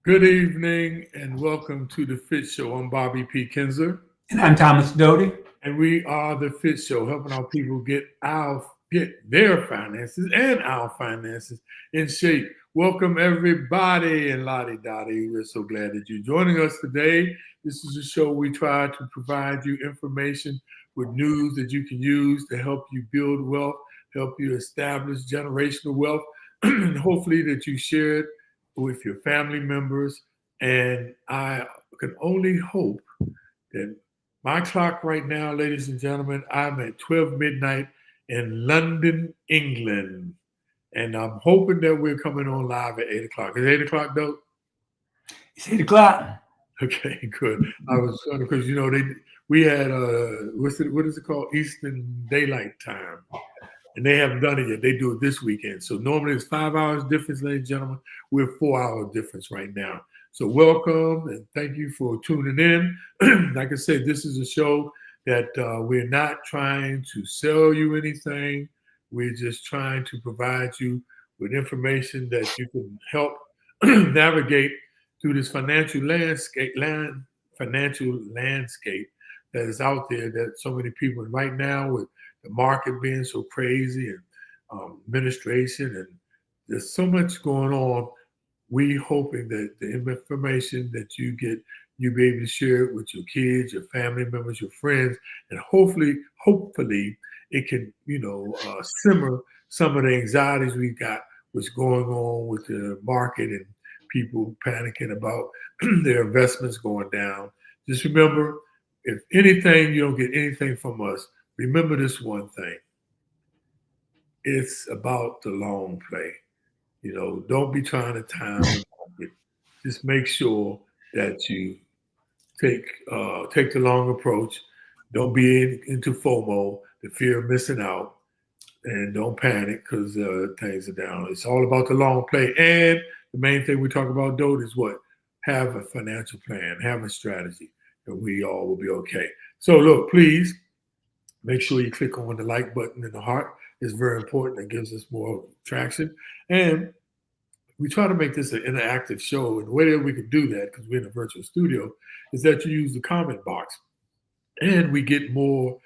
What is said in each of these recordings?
Good evening and welcome to the FITT Show. I'm Bobby P. Kinzer. And I'm Thomas Doty. And we are the FITT Show, helping our people get their finances and our finances in shape. Welcome everybody and Lottie Dottie. We're so glad that you're joining us today. This is a show we try to provide you information with news that you can use to help you build wealth, help you establish generational wealth, and hopefully that you share it with your family members. And I can only hope that my clock right now, ladies and gentlemen, I'm at 12 midnight in London, England. And I'm hoping that we're coming on live at 8 o'clock. Is 8 o'clock, though? It's 8 o'clock. Okay, good. I was because we had what is it called? Eastern Daylight Time. And they haven't done it yet. They do it this weekend. So normally it's 5 hours difference, ladies and gentlemen. We're 4 hour difference right now. So welcome and thank you for tuning in. Like I said, this is a show that we're not trying to sell you anything. We're just trying to provide you with information that you can help navigate through this financial landscape that is out there that so many people, and right now with the market being so crazy and administration and there's so much going on, we hoping that the information that you get, you'll be able to share it with your kids, your family members, your friends, and hopefully it can, simmer some of the anxieties we got, what's going on with the market and people panicking about their investments going down. Just remember, if anything, you don't get anything from us, remember this one thing. It's about the long play. Don't be trying to time the market. Just make sure that you take the long approach. Don't be into FOMO, the fear of missing out, and don't panic because things are down. It's all about the long play. And the main thing we talk about, Dote, is what? Have a financial plan, have a strategy, and we all will be okay. So look, please make sure you click on the like button in the heart. It's very important. It gives us more traction. And we try to make this an interactive show. And the way that we can do that, because we're in a virtual studio, is that you use the comment box. And we get more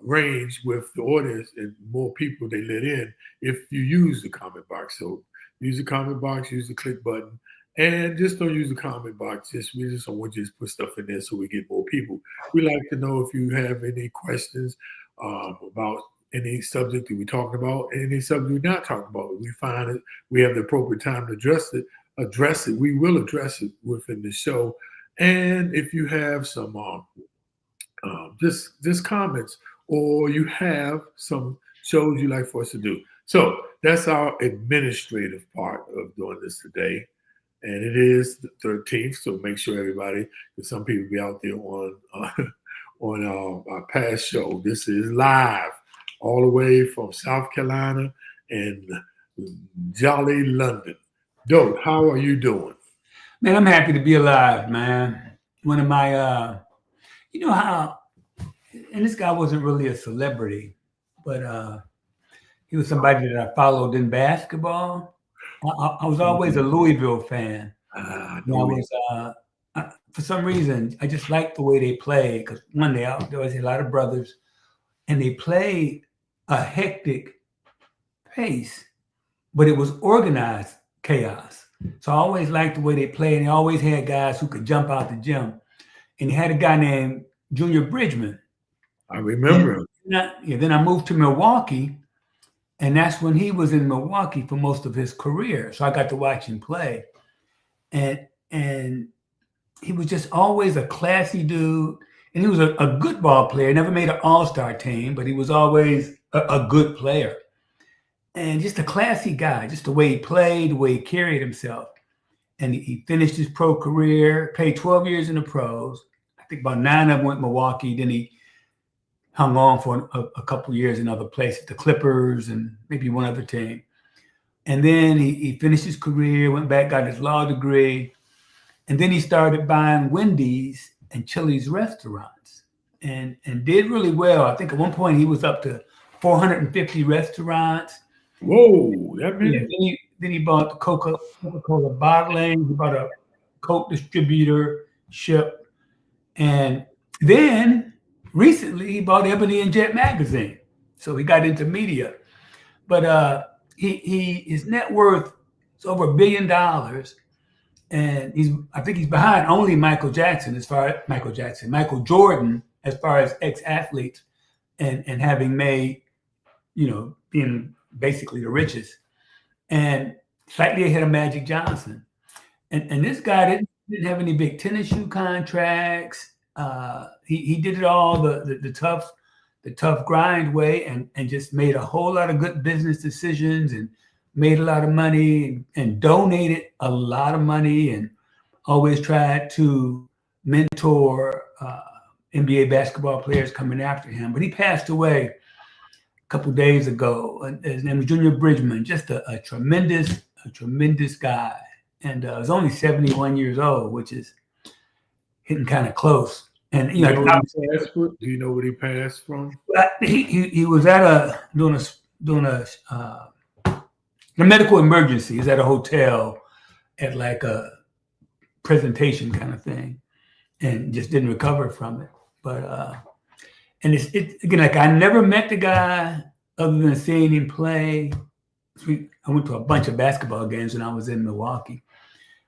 range with the audience and more people they let in if you use the comment box. So use the comment box, use the click button, and just don't use the comment box. We just don't want you to put stuff in there so we get more people. We like to know if you have any questions about any subject that we're talking about, any subject we're not talking about. We find it, we have the appropriate time to address it. We will address it within the show. And if you have some just comments or you have some shows you'd like for us to do. So that's our administrative part of doing this today. And it is the 13th, so make sure everybody, because some people be out there on our past show. This is live all the way from South Carolina and jolly London. Dope, how are you doing? Man, I'm happy to be alive, man. One of my, you know how, and this guy wasn't really a celebrity, but he was somebody that I followed in basketball. I was always a Louisville fan. For some reason, I just liked the way they played because one day there was a lot of brothers, and they played a hectic pace, but it was organized chaos. So I always liked the way they played, and they always had guys who could jump out the gym. And they had a guy named Junior Bridgman. I remember him. Then I moved to Milwaukee. And that's when he was in Milwaukee for most of his career. So I got to watch him play. And he was just always a classy dude. And he was a good ball player. Never made an all-star team, but he was always a good player. And just a classy guy, just the way he played, the way he carried himself. And he finished his pro career, played 12 years in the pros. I think about 9 of them went to Milwaukee. Then he hung on for a couple of years in other places, the Clippers and maybe one other team. And then he finished his career, went back, got his law degree. And then he started buying Wendy's and Chili's restaurants and did really well. I think at one point he was up to 450 restaurants. Whoa, that means Then he bought the Coca-Cola bottling. He bought Coke distributorship. And then recently he bought Ebony and Jet magazine. So he got into media. But his net worth is over $1 billion. And I think he's behind only Michael Jordan as far as ex-athletes and having made, being basically the richest, and slightly ahead of Magic Johnson. And this guy didn't have any big tennis shoe contracts. He did it all the tough grind way, and just made a whole lot of good business decisions and made a lot of money and donated a lot of money, and always tried to mentor NBA basketball players coming after him. But he passed away a couple days ago. And his name was Junior Bridgman, just a tremendous guy. And was only 71 years old, which is hitting kind of close. And do you know what he passed from? He was at doing a medical emergency. He's at a hotel at like a presentation kind of thing, and just didn't recover from it. But and it's again, like, I never met the guy other than seeing him play. I went to a bunch of basketball games when I was in Milwaukee.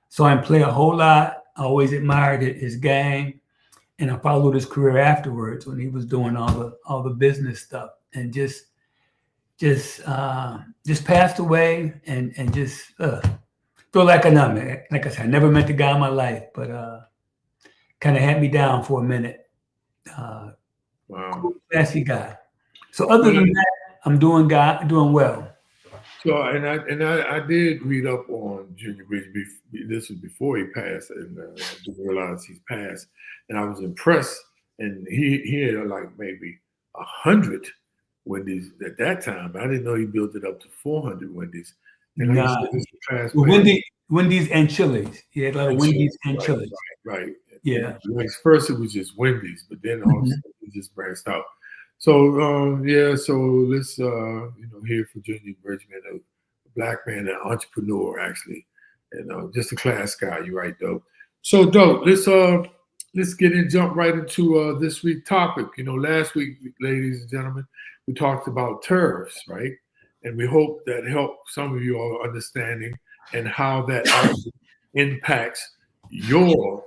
Saw him play a whole lot. I always admired his game, and I followed his career afterwards when he was doing all the business stuff, and just passed away, and just feel like a numb. Like I said, I never met the guy in my life, but kind of had me down for a minute. Wow, cool, classy guy. So other than that, I'm doing well. So and I did read up on Junior Bridge. This was before he passed, and I didn't realize he's passed. And I was impressed. And he had like maybe 100 Wendy's at that time. I didn't know he built it up to 400 Wendy's. And Wendy's and Chili's. He had a lot of Wendy's and Chili's. Right. Yeah. First it was just Wendy's, but then all of a sudden he just branched out. So so let's hear from Junior Bridgman, a black man, an entrepreneur actually, and just a class guy. You're right, Dope. So Dope, let's jump right into this week's topic. Last week, ladies and gentlemen, we talked about tariffs, right? And we hope that helped some of you all understanding and how that impacts your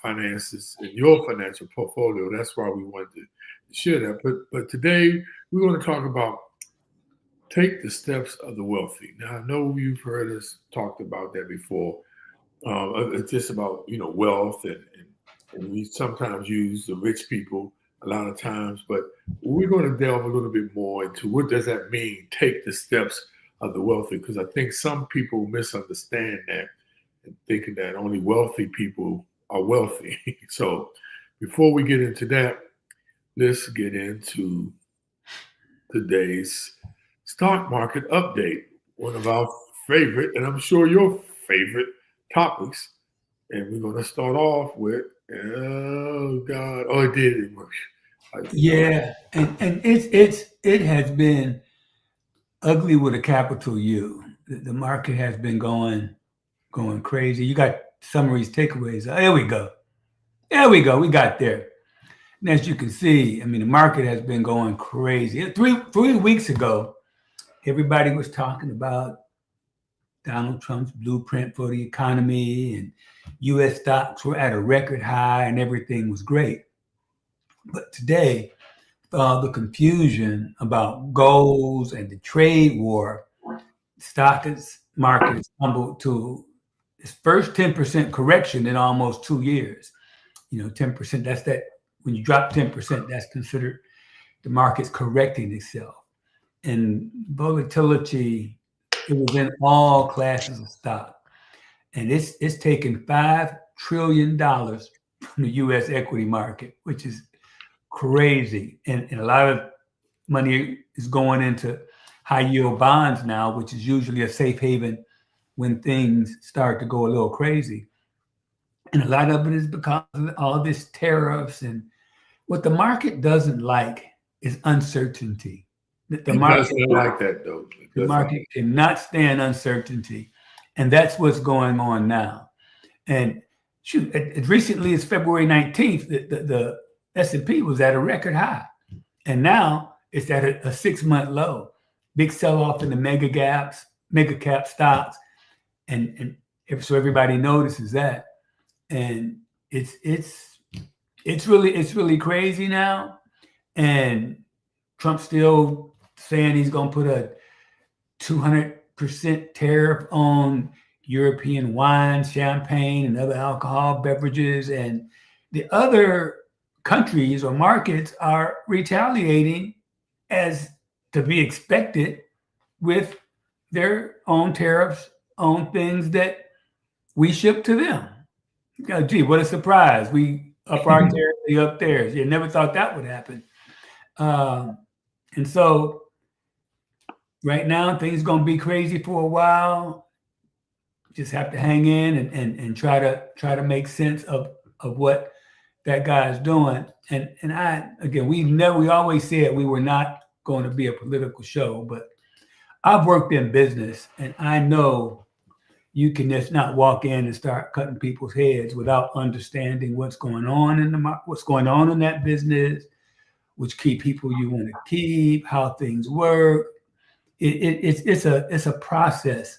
finances and your financial portfolio. That's why we wanted to share that. But today we're going to talk about take the steps of the wealthy. Now, I know you've heard us talked about that before. It's just about wealth, and we sometimes use the rich people a lot of times, but we're going to delve a little bit more into what does that mean, take the steps of the wealthy, because I think some people misunderstand that and thinking that only wealthy people are wealthy. So before we get into that, let's get into today's stock market update, one of our favorite, and I'm sure your favorite topics. And we're going to start off with, it did. Yeah, and it has been ugly with a capital U. The market has been going crazy. You got summaries, takeaways. There we go. We got there. And as you can see, the market has been going crazy. Three weeks ago, everybody was talking about Donald Trump's blueprint for the economy, and U.S. stocks were at a record high, and everything was great. But today, the confusion about goals and the trade war, market has tumbled to its first 10% correction in almost 2 years. 10%, that's that. When you drop 10%, that's considered the market's correcting itself. And volatility, it was in all classes of stock. And it's taken $5 trillion from the U.S. equity market, which is crazy. And a lot of money is going into high yield bonds now, which is usually a safe haven when things start to go a little crazy. And a lot of it is because of all this tariffs. And what the market doesn't like is uncertainty. The market doesn't like that, though. The market cannot stand uncertainty. And that's what's going on now. And shoot, as recently as February 19th, the S&P was at a record high. And now it's at a 6-month low. Big sell-off in the mega cap stocks. And so everybody notices that. And it's really crazy now. And Trump's still saying he's going to put a 200% tariff on European wine, champagne, and other alcohol beverages. And the other countries or markets are retaliating as to be expected with their own tariffs on things that we ship to them. Gee, what a surprise. We up our tariff, they up theirs. You never thought that would happen. And so right now, things going to be crazy for a while. Just have to hang in and try to make sense of what that guy's doing. And we always said we were not going to be a political show, but I've worked in business and I know you can just not walk in and start cutting people's heads without understanding what's going on in that business, which key people you want to keep, how things work. It's a process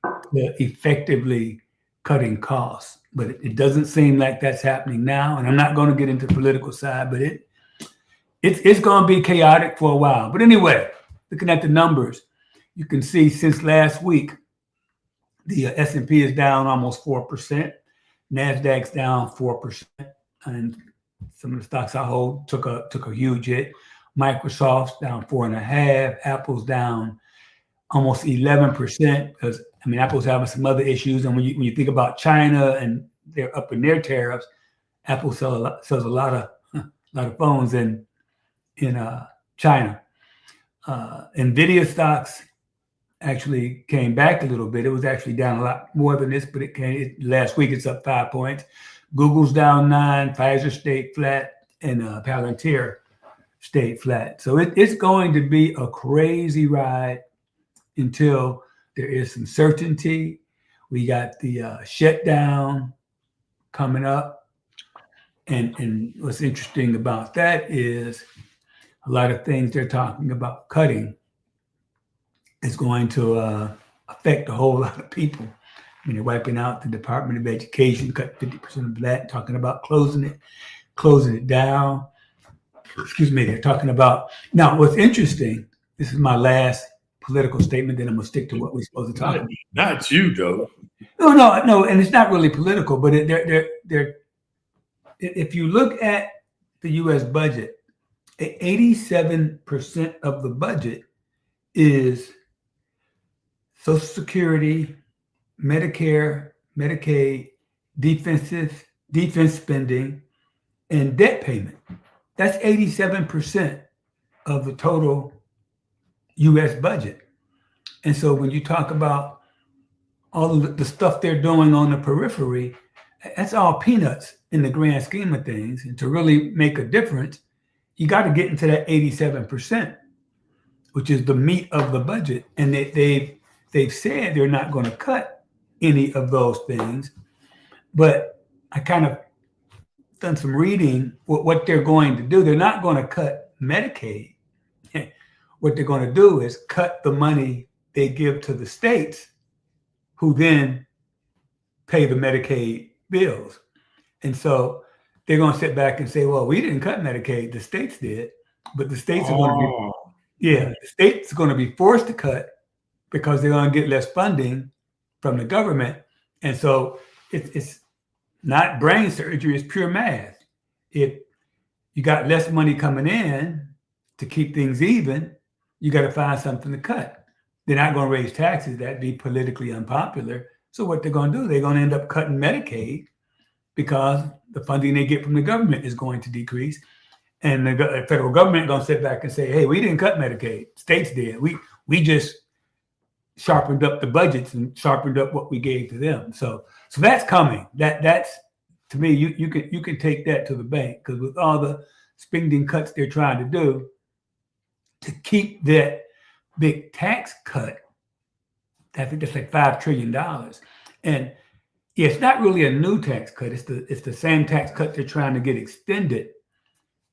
to effectively cutting costs, but it doesn't seem like that's happening now. And I'm not going to get into the political side, but it's going to be chaotic for a while. But anyway, looking at the numbers, you can see since last week, the S&P is down almost 4%. NASDAQ's down 4%. And some of the stocks I hold took a huge hit. Microsoft's down 4.5%. Apple's down almost 11% because Apple's having some other issues. And when you think about China and they're up in their tariffs, Apple sells a lot of phones in China. Nvidia stocks actually came back a little bit. It was actually down a lot more than this, but last week it's up 5 points. Google's down 9, Pfizer stayed flat, and Palantir stayed flat. So it's going to be a crazy ride until there is some certainty. We got the shutdown coming up. And what's interesting about that is a lot of things they're talking about cutting is going to affect a whole lot of people. They're wiping out the Department of Education, cut 50% of that, talking about closing it down. Excuse me, they're talking about, now what's interesting, this is my last political statement, then I'm gonna stick to what we're supposed to talk about. Not you, though. No, and it's not really political, but if you look at the U.S. budget, 87% of the budget is Social Security, Medicare, Medicaid, defense spending, and debt payment. That's 87% of the total U.S. budget. And so when you talk about all of the stuff they're doing on the periphery, that's all peanuts in the grand scheme of things. And to really make a difference, you got to get into that 87%, which is the meat of the budget. And they've said they're not going to cut any of those things. But I kind of done some reading what they're going to do. They're not going to cut Medicaid. What they're going to do is cut the money they give to the states, who then pay the Medicaid bills. And so they're going to sit back and say, well, we didn't cut Medicaid, the states did, but the states are going to the states are going to be forced to cut because they're going to get less funding from the government. And so it's not brain surgery, it's pure math. If you got less money coming in to keep things even, you got to find something to cut. They're not going to raise taxes. That'd be politically unpopular. So what they're going to do, they're going to end up cutting Medicaid because the funding they get from the government is going to decrease. And the federal government is going to sit back and say, hey, we didn't cut Medicaid. States did. We just sharpened up the budgets and sharpened up what we gave to them. So that's coming. That's to me, you can take that to the bank, because with all the spending cuts they're trying to do to keep that big tax cut, I think that's like $5 trillion. And Yeah, it's not really a new tax cut. It's the same tax cut they're trying to get extended.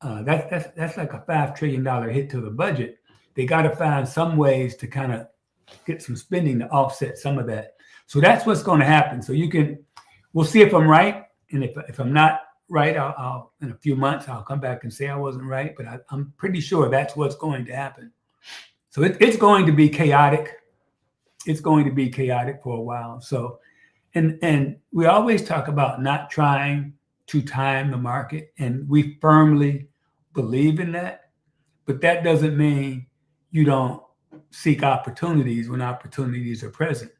That's like a $5 trillion hit to the budget. They got to find some ways to kind of get some spending to offset some of that. So that's what's going to happen. So we'll see if I'm right, and if I'm not right, I'll in a few months I'll come back and say I wasn't right. But I'm pretty sure that's what's going to happen. So it's going to be chaotic. It's going to be chaotic for a while. So, and we always talk about not trying to time the market, and we firmly believe in that. But that doesn't mean you don't seek opportunities when opportunities are present.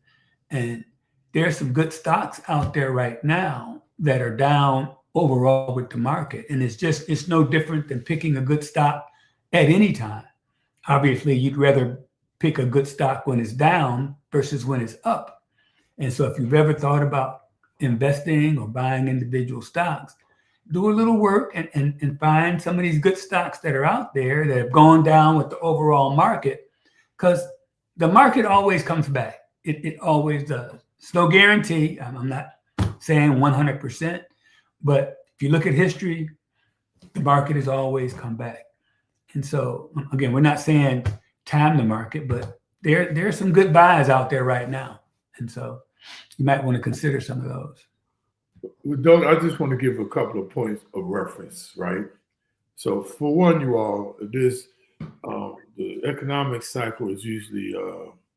And there's some good stocks out there right now that are down overall with the market. And it's no different than picking a good stock at any time. Obviously, you'd rather pick a good stock when it's down versus when it's up. And so if you've ever thought about investing or buying individual stocks, do a little work and find some of these good stocks that are out there that have gone down with the overall market, because the market always comes back. It always does. It's no guarantee. I'm not saying 100%, but if you look at history, the market has always come back. And so, again, we're not saying time the market, but there are some good buys out there right now. And so you might want to consider some of those. I just want to give a couple of points of reference, right? So for one, you all, the economic cycle is usually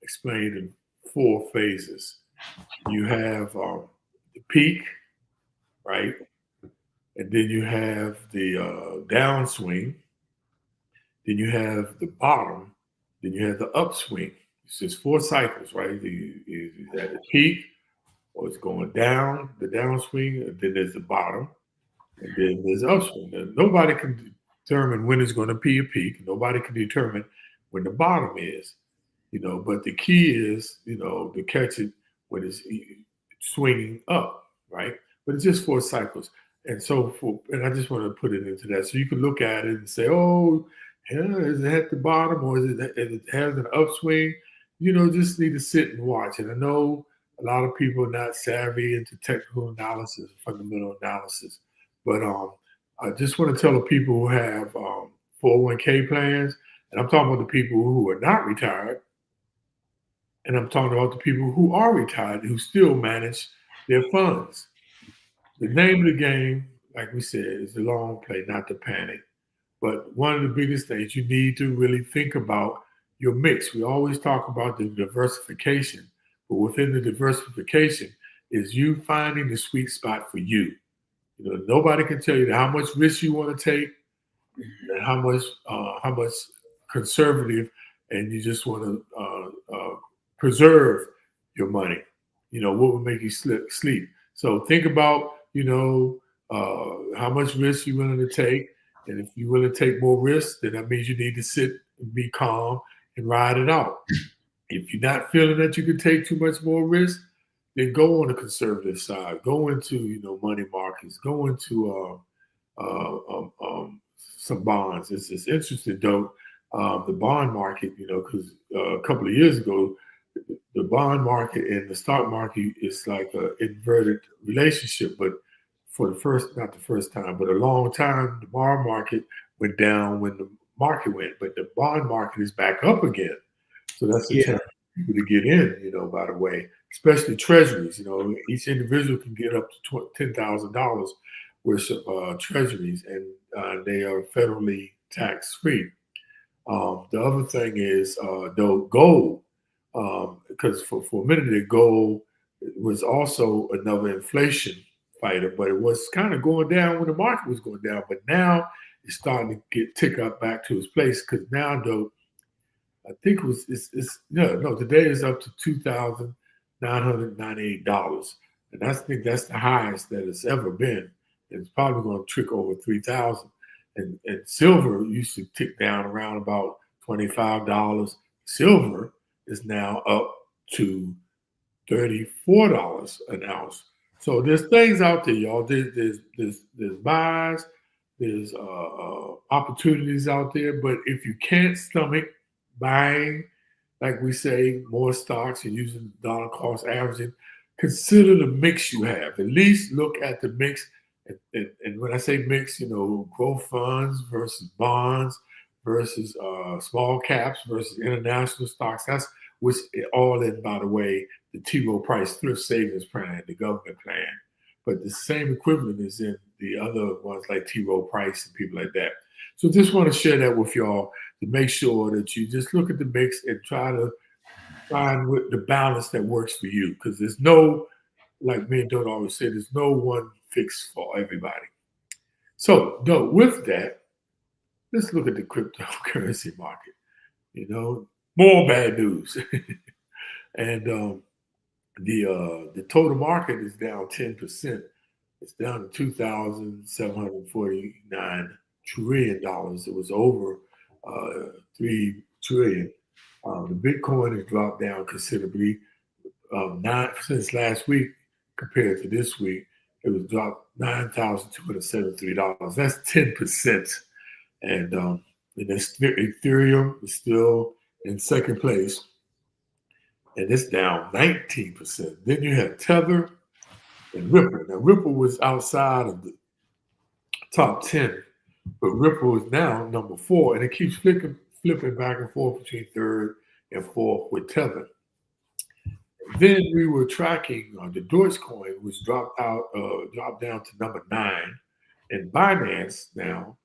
explained in 4 phases. You have the peak, right? And then you have the downswing. Then you have the bottom. Then you have the upswing. It's just 4 cycles, right? You at the peak, or it's going down, the downswing, and then there's the bottom, and then there's the upswing. Now, nobody can determine when it's going to be a peak. Nobody can determine when the bottom is, but the key is, to catch it when it's swinging up, right? But it's just 4 cycles. And so, and I just want to put it into that. So you can look at it and say, oh, yeah, is it at the bottom, or is it has an upswing? Just need to sit and watch. And I know a lot of people are not savvy into technical analysis, fundamental analysis. But I just want to tell the people who have 401k plans, and I'm talking about the people who are not retired, and I'm talking about the people who are retired who still manage their funds. The name of the game, like we said, is the long play, not the panic. But one of the biggest things, you need to really think about your mix. We always talk about the diversification, but within the diversification is you finding the sweet spot for you. Nobody can tell you how much risk you want to take and how much conservative, and you just want to preserve your money. What would make you sleep. So think about, how much risk you're willing to take. And if you're willing to take more risks, then that means you need to sit and be calm and ride it out. If you're not feeling that you can take too much more risk, then go on the conservative side. Go into, money markets. Go into some bonds. It's interesting, though, the bond market, because a couple of years ago, the bond market and the stock market is like an inverted relationship. But for not the first time, but a long time, the bond market went down when the market went, but the bond market is back up again. So that's the chance for people to get in, by the way, especially treasuries. Each individual can get up to $10,000 worth of treasuries, and they are federally tax-free. The other thing is, though, gold, because for a minute there, gold was also another inflation fighter, but it was kind of going down when the market was going down. But now it's starting to tick up back to its place, because now, though, I think today is up to $2,998, and I think that's the highest that it's ever been. And it's probably going to trick over 3,000. And silver used to tick down around about $25. Silver is now up to $34 an ounce. So there's things out there, y'all. There's buys, there's opportunities out there. But if you can't stomach buying, like we say, more stocks and using dollar cost averaging, consider the mix you have. At least look at the mix. And when I say mix, growth funds versus bonds versus small caps versus international stocks. That's what's all in, by the way, the T. Rowe Price Thrift Savings Plan, the government plan. But the same equivalent is in the other ones like T. Rowe Price and people like that. So just want to share that with y'all to make sure that you just look at the mix and try to find the balance that works for you. Because there's no, like me and Doug always say, there's no one fix for everybody. So, Doug, with that, let's look at the cryptocurrency market. More bad news. And the total market is down 10%. It's down to $2,749 trillion. It was over $3 trillion. The Bitcoin has dropped down considerably. Not since last week compared to this week, it was dropped $9,273. That's 10%. And Ethereum is still in second place, and it's down 19%. Then you have Tether and Ripple. Now, Ripple was outside of the top 10, but Ripple is now number 4, and it keeps flipping back and forth between third and fourth with Tether. Then we were tracking the Dogecoin, which dropped down to number 9, and Binance now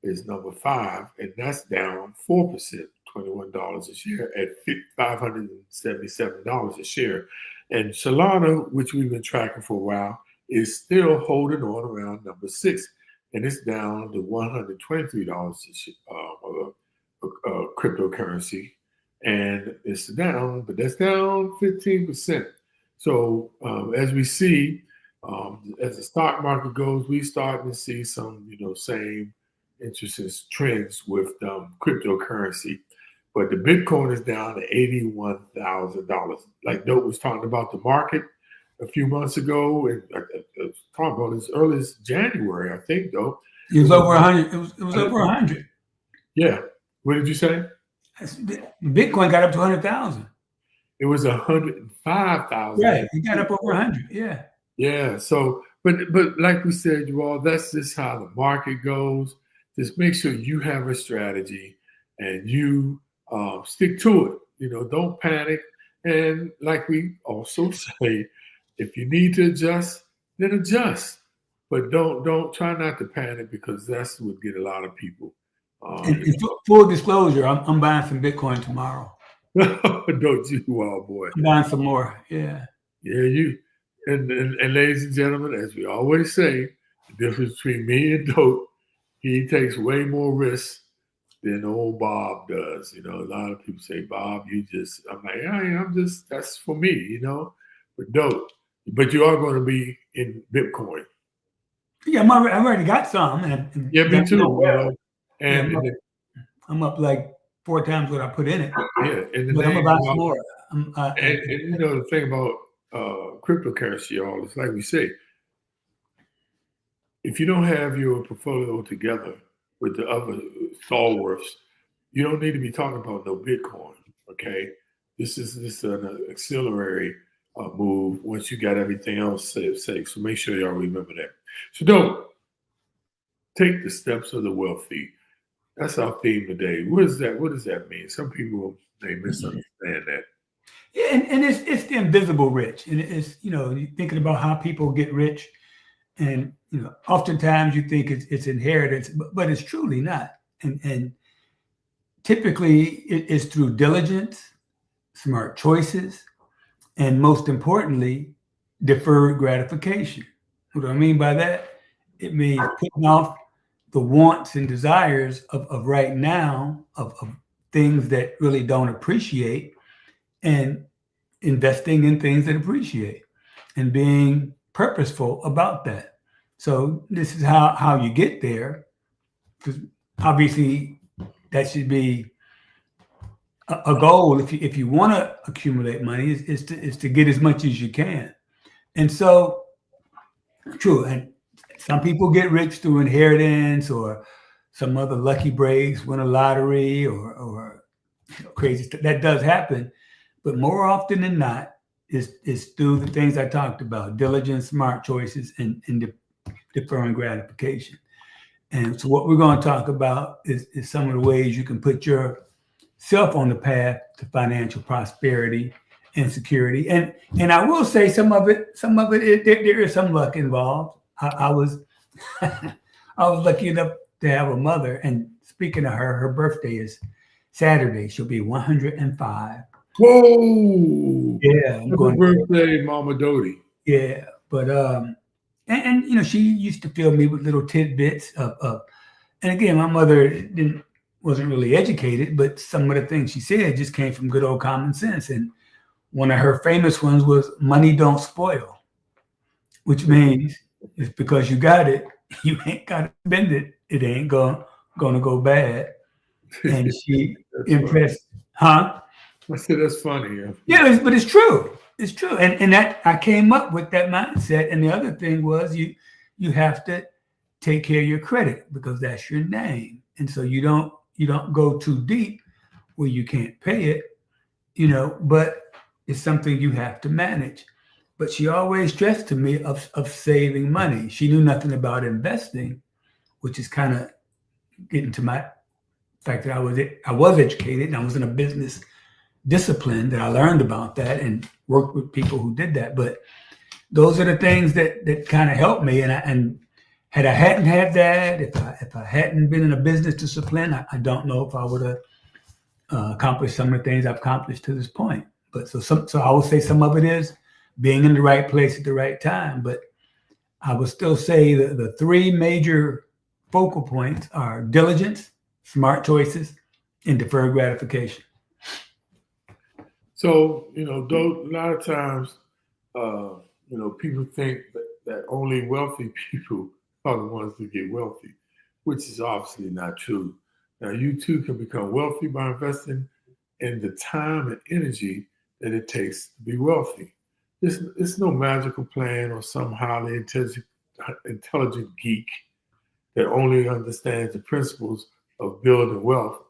is number 5, and that's down 4%, $21 a share at $577 a share. And Solana, which we've been tracking for a while, is still holding on around number 6, and it's down to $123 a share, cryptocurrency. And it's down, but that's down 15%. So as we see, as the stock market goes, we starting to see some, same interesting trends with cryptocurrency. But the Bitcoin is down to $81,000. Like Dope was talking about the market a few months ago, and I was talking about as early as January, I think, though. It was over 100. It was over 100. Yeah. What did you say? Bitcoin got up to 100,000. It was 105,000. Right. It got up over 100. Yeah. Yeah. So, but like we said, you all, that's just how the market goes. Just make sure you have a strategy and you stick to it. Don't panic. And like we also say, if you need to adjust, then adjust. But don't try not to panic, because that's what get a lot of people. And full disclosure, I'm buying some Bitcoin tomorrow. Don't you, wild boy? I'm buying some more. Yeah. Yeah, you. And ladies and gentlemen, as we always say, the difference between me and Dope, he takes way more risks than old Bob does. A lot of people say, Bob, I'm like, I'm just, that's for me, But Dope, but you are going to be in Bitcoin. Yeah, I've already got some. Yeah, me too. And yeah, I'm up like 4 times what I put in it. Yeah, and but I'm about more. And the thing about cryptocurrency, y'all, it's like we say, if you don't have your portfolio together with the other stalwarts, you don't need to be talking about no Bitcoin. Okay, this is an auxiliary move once you got everything else safe. So make sure y'all remember that. So don't take the steps of the wealthy. That's our theme today. What does that mean? Some people may misunderstand that. Yeah, and it's the invisible rich, and it's you're thinking about how people get rich, and oftentimes you think it's inheritance, but it's truly not. And typically it's through diligence, smart choices, and most importantly, deferred gratification. What do I mean by that? It means putting off the wants and desires of right now, of things that really don't appreciate, and investing in things that appreciate, and being purposeful about that. So this is how you get there, because obviously that should be a goal. If you want to accumulate money, is to get as much as you can. And so, true, and some people get rich through inheritance or some other lucky breaks, win a lottery or crazy stuff. That does happen. But more often than not, is through the things I talked about: diligence, smart choices, and deferring gratification. And so what we're going to talk about is some of the ways you can put yourself on the path to financial prosperity and security. And I will say some of it there is some luck involved. I was I was lucky enough to have a mother. And speaking of her birthday is Saturday. She'll be 105. Whoa! Yeah, I'm Happy going. birthday, Mama Dodie. Yeah, but and you know, she used to fill me with little tidbits of and again, my mother wasn't really educated, but some of the things she said just came from good old common sense. And one of her famous ones was "money don't spoil," which means it's because you got it, you ain't got to spend it. It ain't gonna go bad. And she impressed, huh? I said that's funny. Yeah, but it's true. It's true. And that I came up with that mindset. And the other thing was you have to take care of your credit because that's your name. And so you don't go too deep where you can't pay it, you know, but it's something you have to manage. But she always stressed to me of saving money. She knew nothing about investing, which is kind of getting to my fact that I was educated and I was in a business discipline that I learned about that and worked with people who did that. But those are the things that kind of helped me. And had I hadn't had that, if I hadn't been in a business discipline, I don't know if I would have accomplished some of the things I've accomplished to this point. But so I would say some of it is being in the right place at the right time. But I would still say the three major focal points are diligence, smart choices, and deferred gratification. So, you know, a lot of times, you know, people think that only wealthy people are the ones that get wealthy, which is obviously not true. Now, you too can become wealthy by investing in the time and energy that it takes to be wealthy. It's no magical plan or some highly intelligent geek that only understands the principles of building wealth.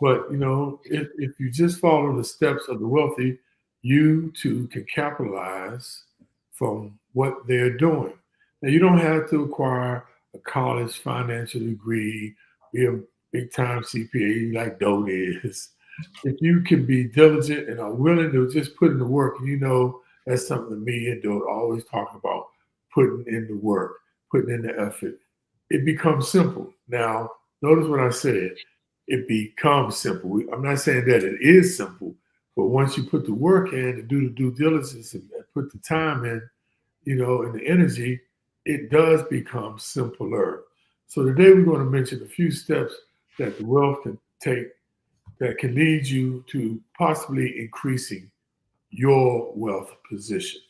But, you know, if you just follow the steps of the wealthy, you too can capitalize from what they're doing. Now, you don't have to acquire a college financial degree, be a big time CPA like Doe is. If you can be diligent and are willing to just put in the work, and you know, that's something that me and Doe always talk about, putting in the work, putting in the effort. It becomes simple. Now, notice what I said. It becomes simple. I'm not saying that it is simple, but once you put the work in and do the due diligence and put the time in, you know, and the energy, it does become simpler. So today we're going to mention a few steps that the wealth can take that can lead you to possibly increasing your wealth position.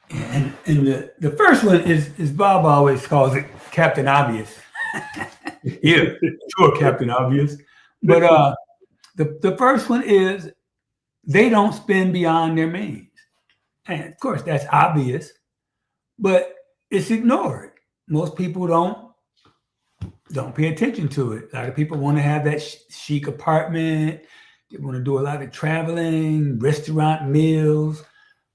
And the first one is Bob always calls it Captain Obvious. Yeah, sure, Captain Obvious. But the first one is they don't spend beyond their means. And of course, that's obvious, but it's ignored. Most people don't pay attention to it. A lot of people want to have that chic apartment. They want to do a lot of traveling, restaurant meals,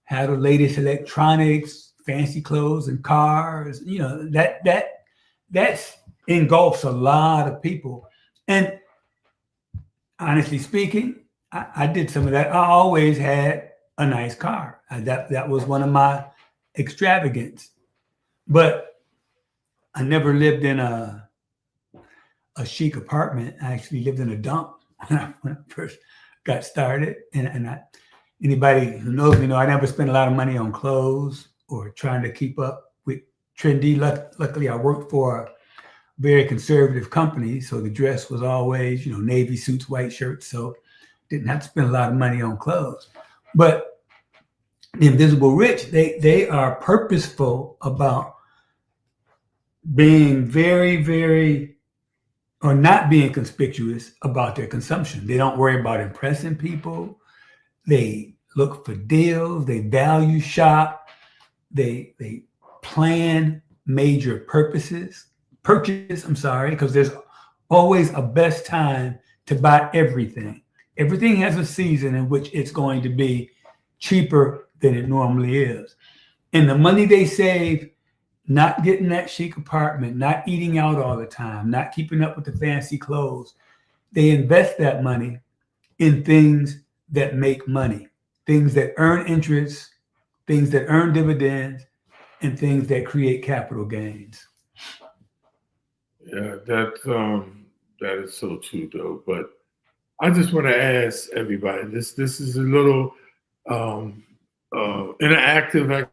have the latest electronics, fancy clothes and cars. You know, that's engulfs a lot of people. And honestly speaking, I did some of that. I always had a nice car. That was one of my extravagance. But I never lived in a chic apartment. I actually lived in a dump when I first got started. And anybody who knows me know I never spent a lot of money on clothes or trying to keep up with trendy. Luckily, I worked for a very conservative company, so the dress was always, you know, navy suits, white shirts. So didn't have to spend a lot of money on clothes. But the invisible rich, they are purposeful about being very, very, or not being conspicuous about their consumption. They don't worry about impressing people. They look for deals. They value shop. They plan major purchase, because there's always a best time to buy everything. Everything has a season in which it's going to be cheaper than it normally is. And the money they save, not getting that chic apartment, not eating out all the time, not keeping up with the fancy clothes, they invest that money in things that make money, things that earn interest, things that earn dividends, and things that create capital gains. Yeah, that is so true though. But I just want to ask everybody. This is a little interactive.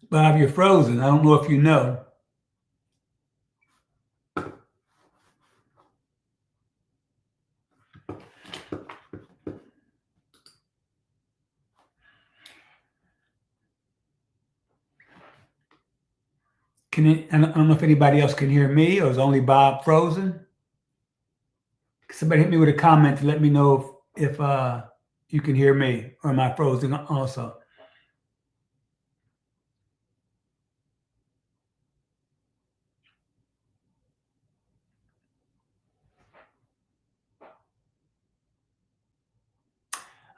Bob, you're frozen. I don't know if you know. I don't know if anybody else can hear me, or is only Bob frozen? Somebody hit me with a comment to let me know if you can hear me, or am I frozen also?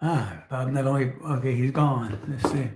Bob not only, okay, he's gone. Let's see.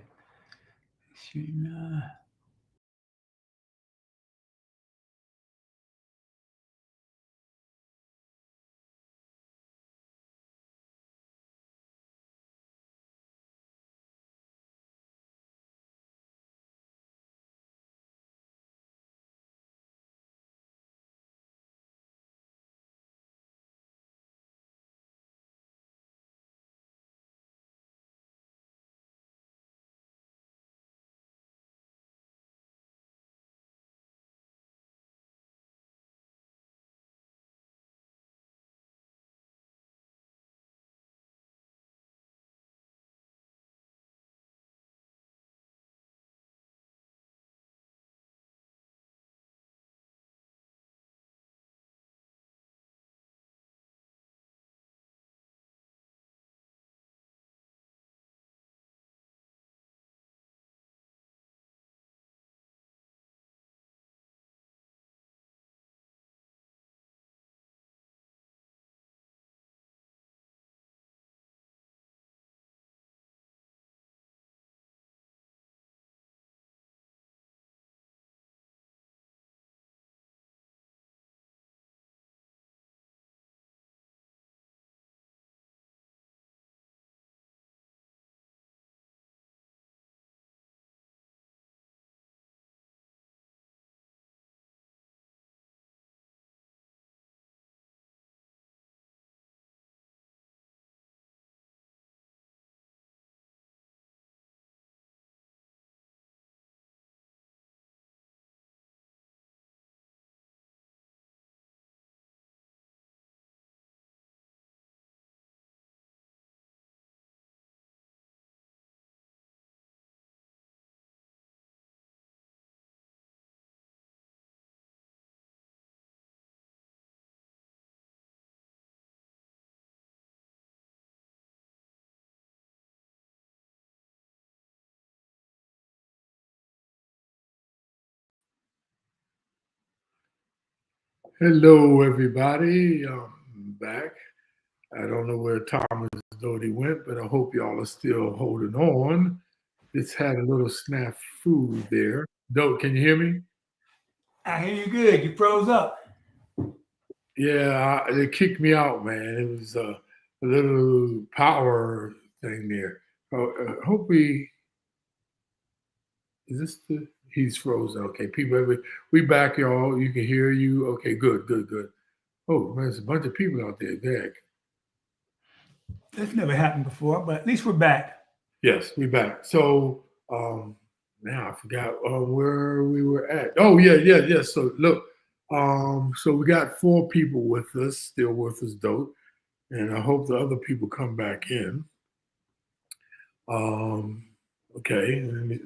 Hello, everybody. I'm back. I don't know where Thomas Doty went, but I hope y'all are still holding on. It's had a little snafu there. Dote, can you hear me? I hear you good. You froze up. Yeah, they kicked me out, man. It was a little power thing there. Hope is this the, he's frozen. Okay, people, we back, y'all. You can hear you. Okay, good. Oh, man, there's a bunch of people out there. Dag. That's never happened before, but at least we're back. Yes, we back. So now I forgot where we were at. Oh, yeah. So look, so we got 4 people with us, still with us, Dope. And I hope the other people come back in. Okay,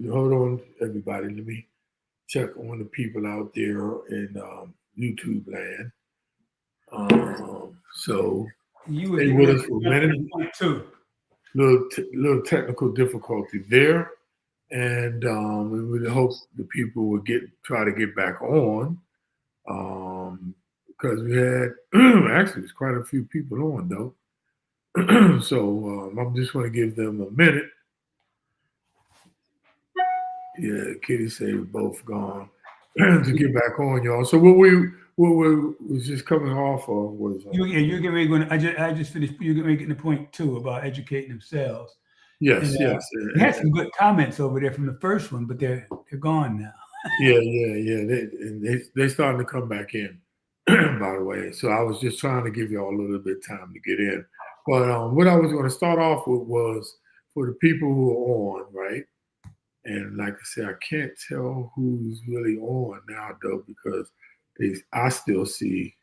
hold on, everybody. Let me check on the people out there in YouTube land. So You stay with us for a minute. Too. Little technical difficulty there. and we would hope the people would try to get back on, because we had actually it's quite a few people on though. So I'm just going to give them a minute. Yeah, Kitty said we're both gone to get back on, y'all. So what we was just coming off of was you're getting ready going. I just finished. You're getting ready getting the point too about educating themselves. yes, And, yes. We had some good comments over there from the first one, but they're gone now. Yeah. They starting to come back in, by the way. So I was just trying to give y'all a little bit of time to get in. But what I was going to start off with was for the people who are on, right? And like I said, I can't tell who's really on now though, because I still see.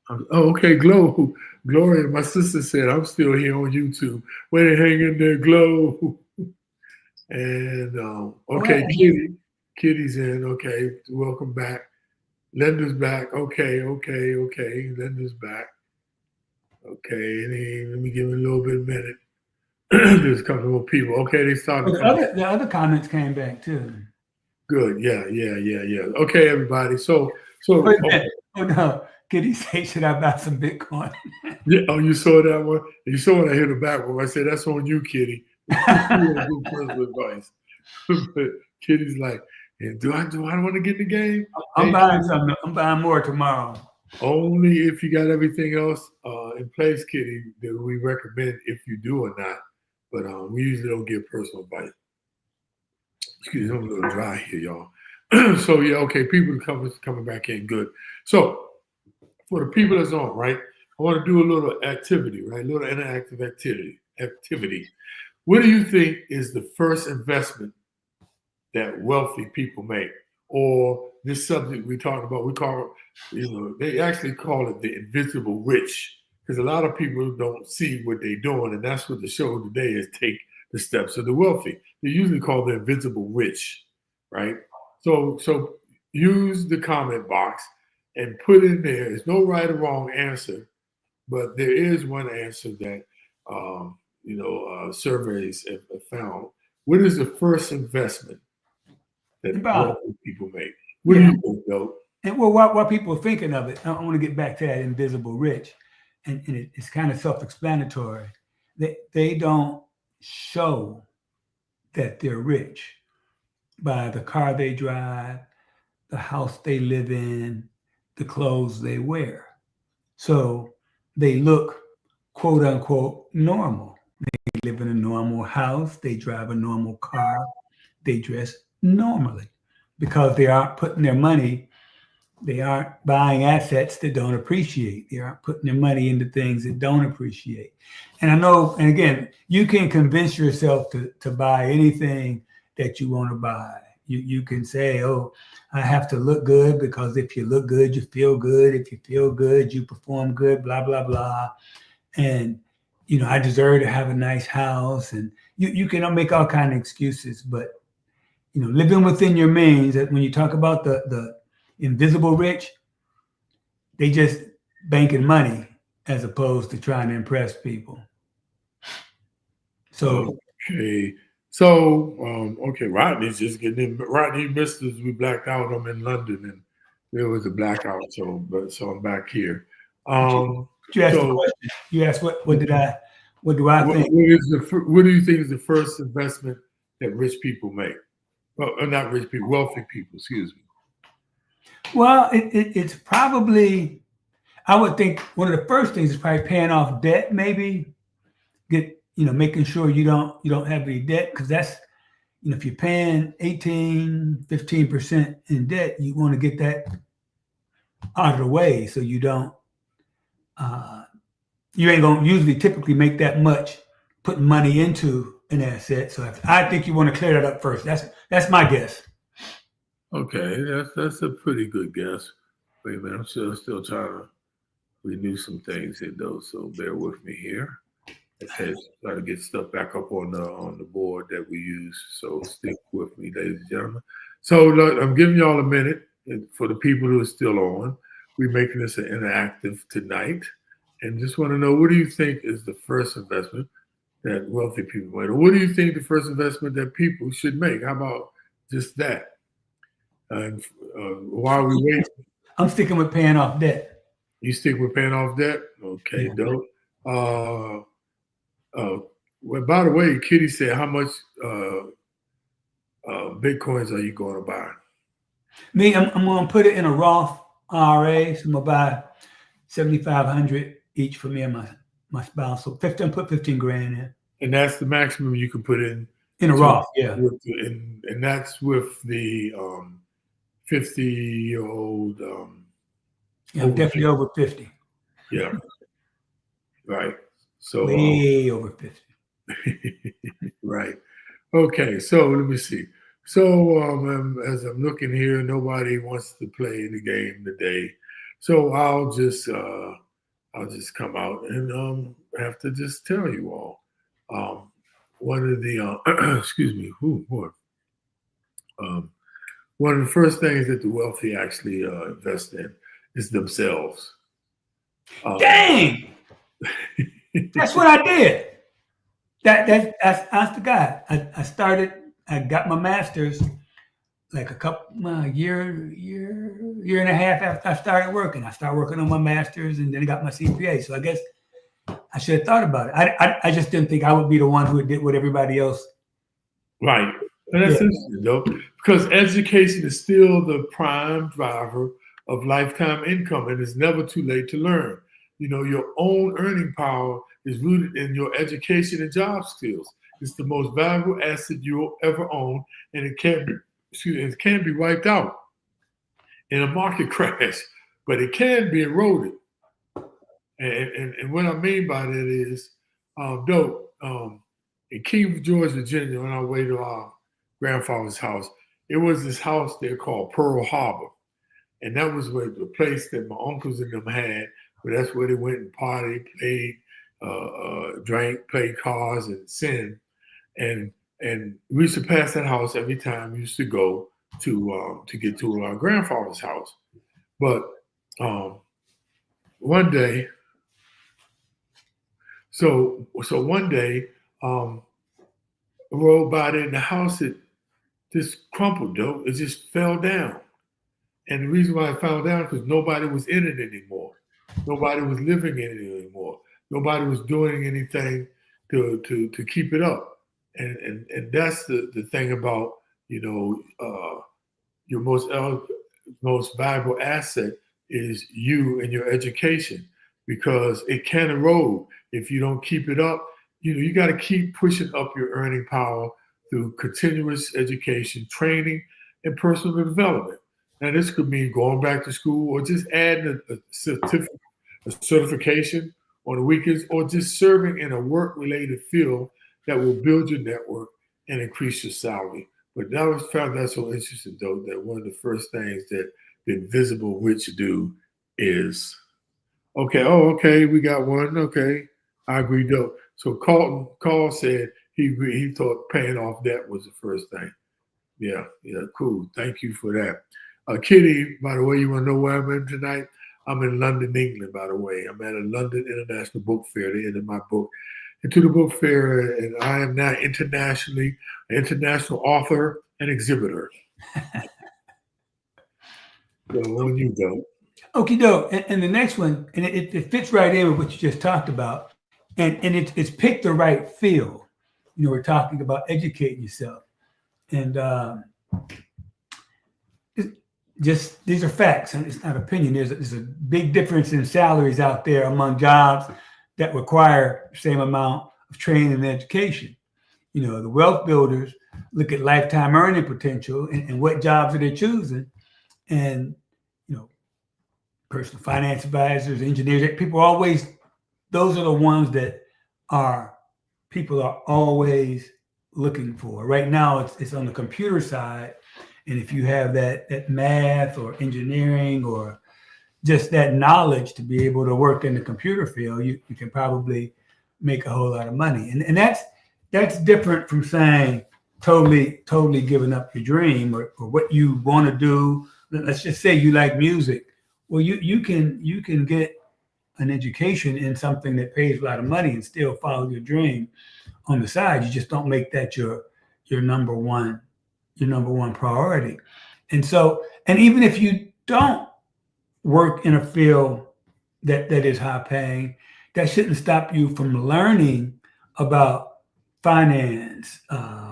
Oh, okay, Gloria. My sister said I'm still here on YouTube. Way to hang in there, Glow. And okay, Kitty's in. Okay, welcome back. Linda's back. Okay. Linda's back. Okay, and let me give it a little bit of a minute. There's a couple more people. Okay, they started. The other comments came back too. Good. Yeah. Okay, everybody. So. Oh no, Kitty say, should I buy some Bitcoin? Yeah. Oh, you saw that one. You saw when I hit the back one. I said that's on you, Kitty. Personal advice. But Kitty's like, do I want to get in the game? I'm buying something. I'm buying more tomorrow. Only if you got everything else in place, Kitty, that we recommend if you do or not. But we usually don't give personal advice. Excuse me, I'm a little dry here, y'all. So yeah, okay, people coming back in, good. So for the people that's on, right, I want to do a little activity, right, a little interactive activity. What do you think is the first investment that wealthy people make? Or this subject we talked about, we call it, they actually call it the invisible rich, because a lot of people don't see what they're doing, and that's what the show today is, take the steps of the wealthy. They usually call the invisible rich, right? So use the comment box and put in there. There's no right or wrong answer, but there is one answer that surveys have found. What is the first investment that wealthy people make? What do you think, though? And well, what people are thinking of it, I want to get back to that invisible rich, and it's kind of self-explanatory. They don't show that they're rich by the car they drive, the house they live in, the clothes they wear. So they look, quote unquote, normal. They live in a normal house, they drive a normal car, they dress normally because they aren't putting their money, they aren't buying assets that don't appreciate. They aren't putting their money into things that don't appreciate. And I know, and again, you can convince yourself to buy anything that you want to buy. You can say, oh, I have to look good because if you look good, you feel good. If you feel good, you perform good, blah, blah, blah. And, I deserve to have a nice house. And you can make all kinds of excuses, but, living within your means, that when you talk about the invisible rich, they just banking money as opposed to trying to impress people. So, okay. So, Rodney's just getting in. Rodney missed us. We blacked out. I'm in London, and there was a blackout. So I'm back here. You asked the question. You asked what do I think? What do you think is the first investment that rich people make? Well, not rich people, wealthy people. Excuse me. Well, it's probably, I would think one of the first things is probably paying off debt. Maybe making sure you don't have any debt, because that's, if you're paying 15% in debt, you want to get that out of the way so you don't. You ain't gonna usually typically make that much putting money into an asset. So I think you want to clear that up first. That's my guess. Okay, that's a pretty good guess. Wait a minute, I'm still trying to renew some things here though, so bear with me here. Okay, try to get stuff back up on the board that we use. So stick with me, ladies and gentlemen. So I'm giving y'all a minute for the people who are still on. We're making this an interactive tonight, and just want to know, what do you think is the first investment that wealthy people make? Or what do you think the first investment that people should make? How about just that? And while we wait, I'm sticking with paying off debt. you stick with paying off debt? Okay, Yeah. dope. Well, by the way, Kitty said, how much Bitcoins are you going to buy? Me, I'm going to put it in a Roth IRA. So I'm going to buy 7,500 each for me and my spouse. So I'm put 15 grand in. And that's the maximum you can put in a Roth, yeah. And that's with the 50-year-old. Yeah, I'm definitely over 50. Yeah. Right. So way over 50. Right. Okay. So let me see. So as I'm looking here, nobody wants to play the game today. So I'll just come out and have to just tell you all. One of the excuse me, one of the first things that the wealthy actually invest in is themselves. Dang! That's what I did. That's the guy. I got my master's like a year and a half after I started working. I started working on my master's and then I got my CPA. So I guess I should have thought about it. I just didn't think I would be the one who did what everybody else. Right. And that's interesting, though, because education is still the prime driver of lifetime income, and it's never too late to learn. You know, your own earning power is rooted in your education and job skills. It's the most valuable asset you'll ever own, and it can be wiped out in a market crash, but it can be eroded. And what I mean by that is, in King George, Virginia, on our way to our grandfather's house, it was this house there called Pearl Harbor. And that was where the place that my uncles and them had, but that's where they went and partied, played, drank, played cards, and sin. And we used to pass that house every time we used to go to get to our grandfather's house. But one day, so one day, I rode by there and the house had just crumpled, though. It just fell down. And the reason why it fell down because nobody was in it anymore. Nobody was living in it anymore. Nobody was doing anything to keep it up. And that's the thing about, you know, your most valuable asset is you and your education, because it can erode if you don't keep it up. You know, you got to keep pushing up your earning power through continuous education, training, and personal development. Now, this could mean going back to school or just adding a certification on the weekends, or just serving in a work-related field that will build your network and increase your salary. But I found that so interesting, though, that one of the first things that the invisible rich do is, okay, we got one. Okay, I agree, though. So Carl said he thought paying off debt was the first thing. Yeah, cool. Thank you for that. Kitty, by the way, you want to know where I'm in tonight? I'm in London, England, by the way. I'm at a London International Book Fair. They ended my book into the book fair, and I am now international author and exhibitor. So on you go. Okie doke. And the next one, and it fits right in with what you just talked about, and it's pick the right field. You know, we're talking about educating yourself, and just these are facts, and it's not opinion. There's a big difference in salaries out there among jobs that require the same amount of training and education. You know, the wealth builders look at lifetime earning potential and what jobs are they choosing, and you know, personal finance advisors, engineers, people always, those are the ones that people are always looking for. Right now, it's on the computer side. And if you have that math or engineering or just that knowledge to be able to work in the computer field, you can probably make a whole lot of money. And that's different from saying totally giving up your dream or what you want to do. Let's just say you like music. Well, you can get an education in something that pays a lot of money and still follow your dream on the side. You just don't make that your number one priority. And so, and even if you don't work in a field that is high paying, that shouldn't stop you from learning about finance,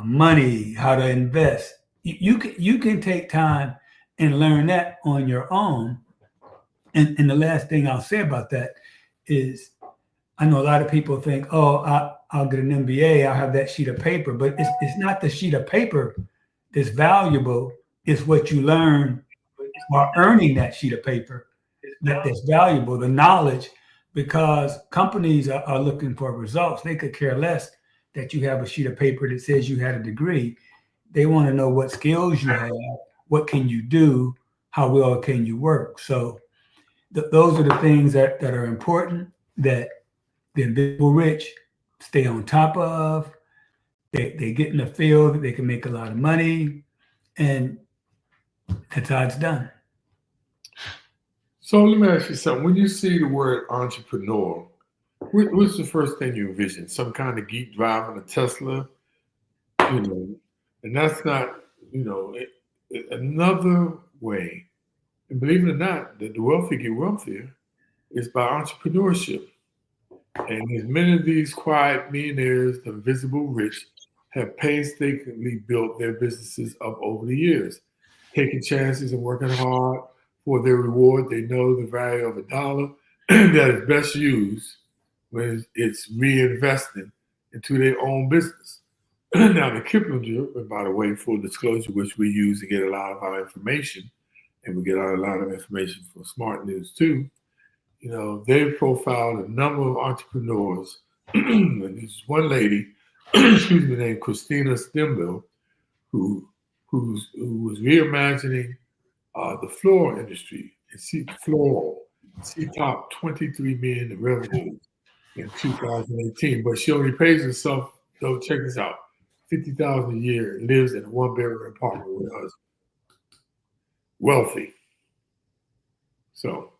money, how to invest. You can take time and learn that on your own. And the last thing I'll say about that is, I know a lot of people think, oh, I'll get an MBA, I'll have that sheet of paper, but it's not the sheet of paper that's valuable. It's what you learn while earning that sheet of paper that's valuable, the knowledge, because companies are looking for results. They could care less that you have a sheet of paper that says you had a degree. They want to know what skills you have, what can you do, how well can you work. So those are the things that are important, that the invisible rich stay on top of. They get in the field, they can make a lot of money, and that's how it's done. So let me ask you something. When you see the word entrepreneur, what's the first thing you envision? Some kind of geek driving a Tesla, and that's not, another way. And believe it or not, the wealthy get wealthier is by entrepreneurship. And as many of these quiet millionaires, the invisible rich, have painstakingly built their businesses up over the years, taking chances and working hard for their reward. They know the value of a dollar that is best used when it's reinvested into their own business. Now, the Kiplinger, and by the way, full disclosure, which we use to get a lot of our information, and we get out a lot of information for Smart News too, they've profiled a number of entrepreneurs. And there's one lady, named Christina Stimble, who was reimagining the floor industry. And she topped 23 million in revenue in 2018, but she only pays herself, though, check this out, $50,000 a year, and lives in a one-bedroom apartment with her husband. Wealthy. So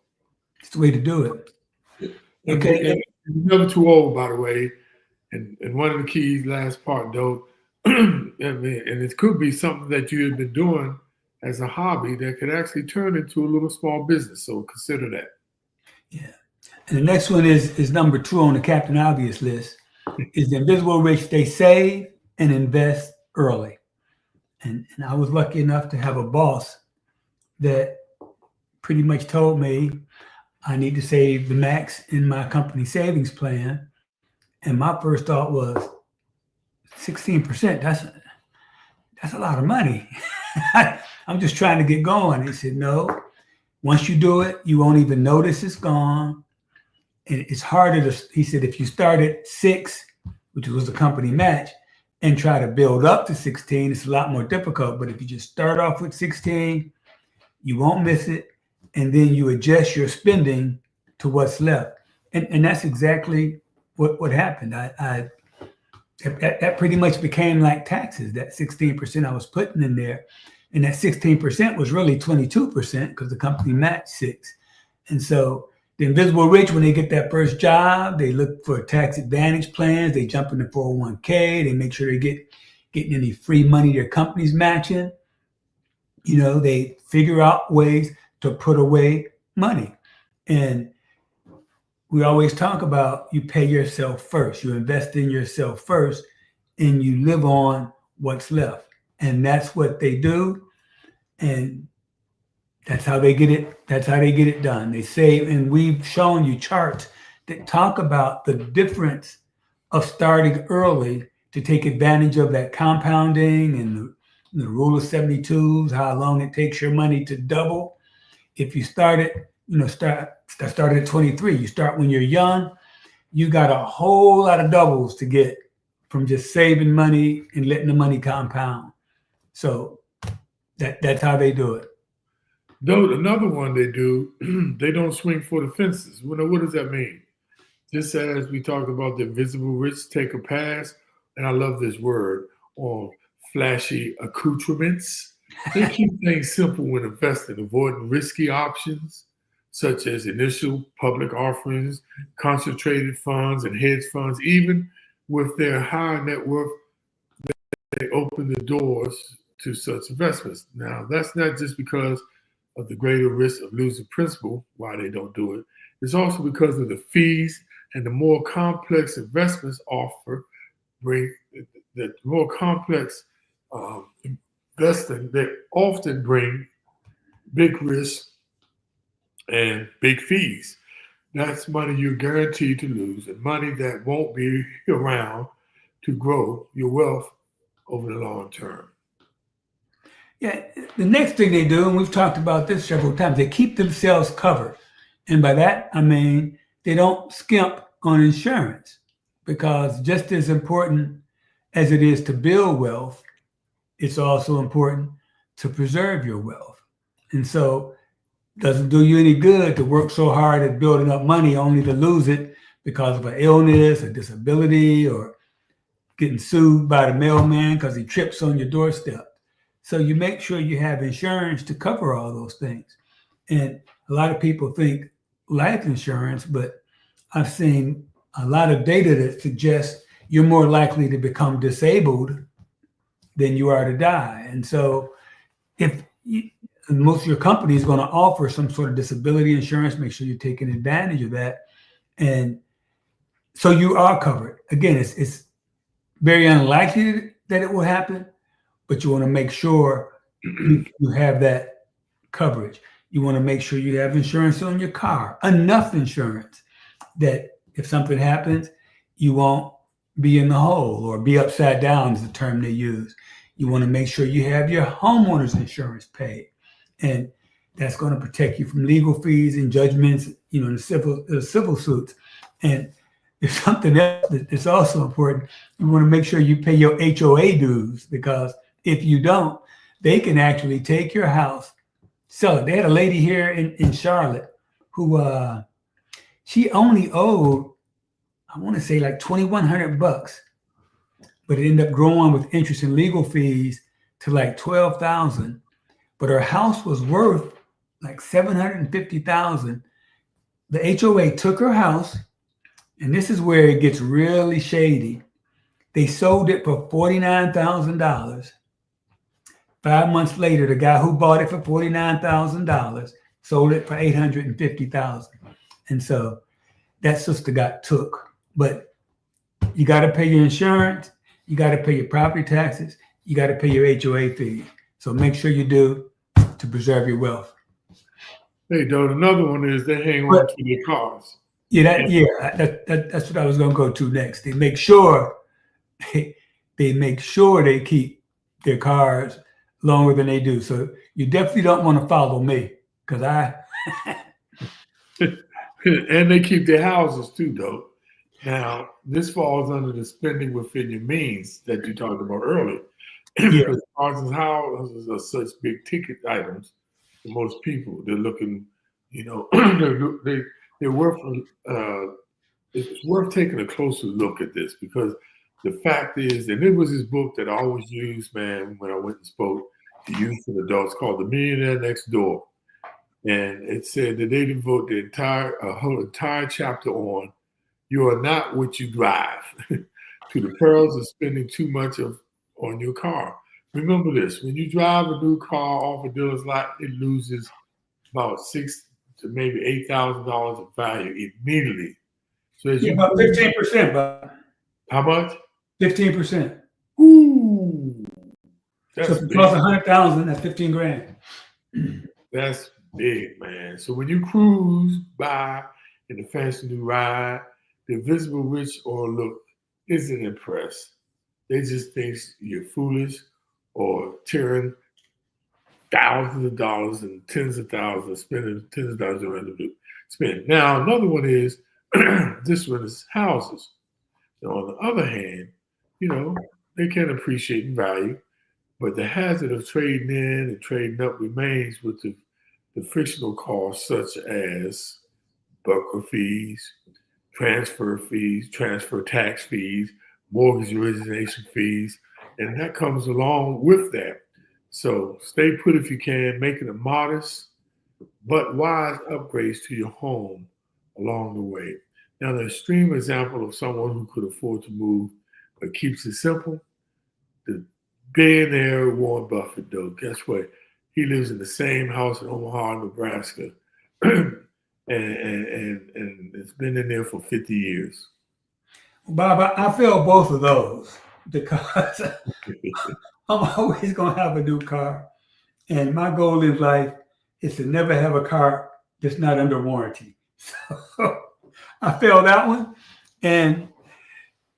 it's the way to do it. Okay. And never too old, by the way. And one of the keys, last part, though, and it could be something that you have been doing as a hobby that could actually turn into a little small business. So consider that. Yeah. And the next one is number 2 on the Captain Obvious list, is the invisible rich. They save and invest early. And I was lucky enough to have a boss that pretty much told me I need to save the max in my company savings plan. And my first thought was 16%. That's a lot of money. I'm just trying to get going. He said, no, once you do it, you won't even notice it's gone. And it's harder he said, if you start at 6, which was the company match, and try to build up to 16, it's a lot more difficult. But if you just start off with 16, you won't miss it. And then you adjust your spending to what's left. And that's exactly what happened. That pretty much became like taxes, that 16% I was putting in there. And that 16% was really 22% because the company matched 6. And so the invisible rich, when they get that first job, they look for tax advantage plans. They jump into 401k. They make sure they getting any free money their company's matching. They figure out ways to put away money. And we always talk about you pay yourself first. You invest in yourself first, and you live on what's left. And that's what they do. And that's how they get it. That's how they get it done. They save, and we've shown you charts that talk about the difference of starting early to take advantage of that compounding and the rule of 72s, how long it takes your money to double. If you started at 23, you start when you're young, you got a whole lot of doubles to get from just saving money and letting the money compound. So that's how they do it. Though another one they do, they don't swing for the fences. What does that mean? Just as we talked about the invisible rich take a pass, and I love this word, on flashy accoutrements. They keep things simple when investing, avoiding risky options, such as initial public offerings, concentrated funds, and hedge funds. Even with their high net worth, they open the doors to such investments. Now, that's not just because of the greater risk of losing principal why they don't do it. It's also because of the fees and the more complex investments offer bring the more complex investing that often bring big risk and big fees. That's money you're guaranteed to lose and money that won't be around to grow your wealth over the long term. Yeah, the next thing they do, and we've talked about this several times, they keep themselves covered. And by that, I mean they don't skimp on insurance, because just as important as it is to build wealth, it's also important to preserve your wealth. And so it doesn't do you any good to work so hard at building up money only to lose it because of an illness, a disability, or getting sued by the mailman because he trips on your doorstep. So you make sure you have insurance to cover all those things. And a lot of people think life insurance, but I've seen a lot of data that suggests you're more likely to become disabled than you are to die. And so if most of your company is going to offer some sort of disability insurance, make sure you're taking advantage of that. And so you are covered. Again, it's very unlikely that it will happen, but you want to make sure you have that coverage. You want to make sure you have insurance on your car, enough insurance that if something happens, you won't be in the hole or be upside down is the term they use. You want to make sure you have your homeowner's insurance paid. And that's going to protect you from legal fees and judgments, in the civil suits. And there's something else that's also important. You want to make sure you pay your HOA dues, because if you don't, they can actually take your house, sell it. They had a lady here in Charlotte who she only owed, I want to say like $2,100, but it ended up growing with interest and legal fees to like $12,000. But her house was worth like $750,000. The HOA took her house, and this is where it gets really shady. They sold it for $49,000. 5 months later, the guy who bought it for $49,000 sold it for $850,000. And so that sister got took. But you got to pay your insurance, you got to pay your property taxes, you got to pay your HOA fees. So make sure you do to preserve your wealth. Hey, Doe, another one is they hang on to their cars. That's what I was going to go to next. They make sure they keep their cars longer than they do. So you definitely don't want to follow me, because and they keep their houses too, though. Now, this falls under the spending within your means that you talked about earlier. Because cars and houses are such big ticket items for most people. They're looking, they're worth. It's worth taking a closer look at this, because the fact is, and it was his book that I always used, man, when I went and spoke to youth and adults, called The Millionaire Next Door. And it said that they devote a whole entire chapter on you are not what you drive, to the perils of spending too much on your car. Remember this: when you drive a new car off a dealer's lot, it loses about $6,000 to maybe $8,000 of value immediately. So as about 15%, but how much? 15%. Ooh, that's so if it costs $100,000, that's $15,000. That's big, man. So when you cruise by in a fancy new ride, the visible rich or look isn't impressed. They just think you're foolish or tearing thousands of dollars and tens of thousands, spending tens of thousands of to spend. Now, another one is this one is houses. Now, on the other hand, they can appreciate in value, but the hazard of trading in and trading up remains with the frictional costs such as broker fees, transfer tax fees, mortgage origination fees, and that comes along with that. So stay put if you can, make it a modest but wise upgrades to your home along the way. Now, the extreme example of someone who could afford to move but keeps it simple, the billionaire Warren Buffett, though, guess what? He lives in the same house in Omaha, Nebraska, and it's been in there for 50 years. Bob, I feel both of those because I'm always going to have a new car. And my goal in life is to never have a car that's not under warranty. So I feel that one. And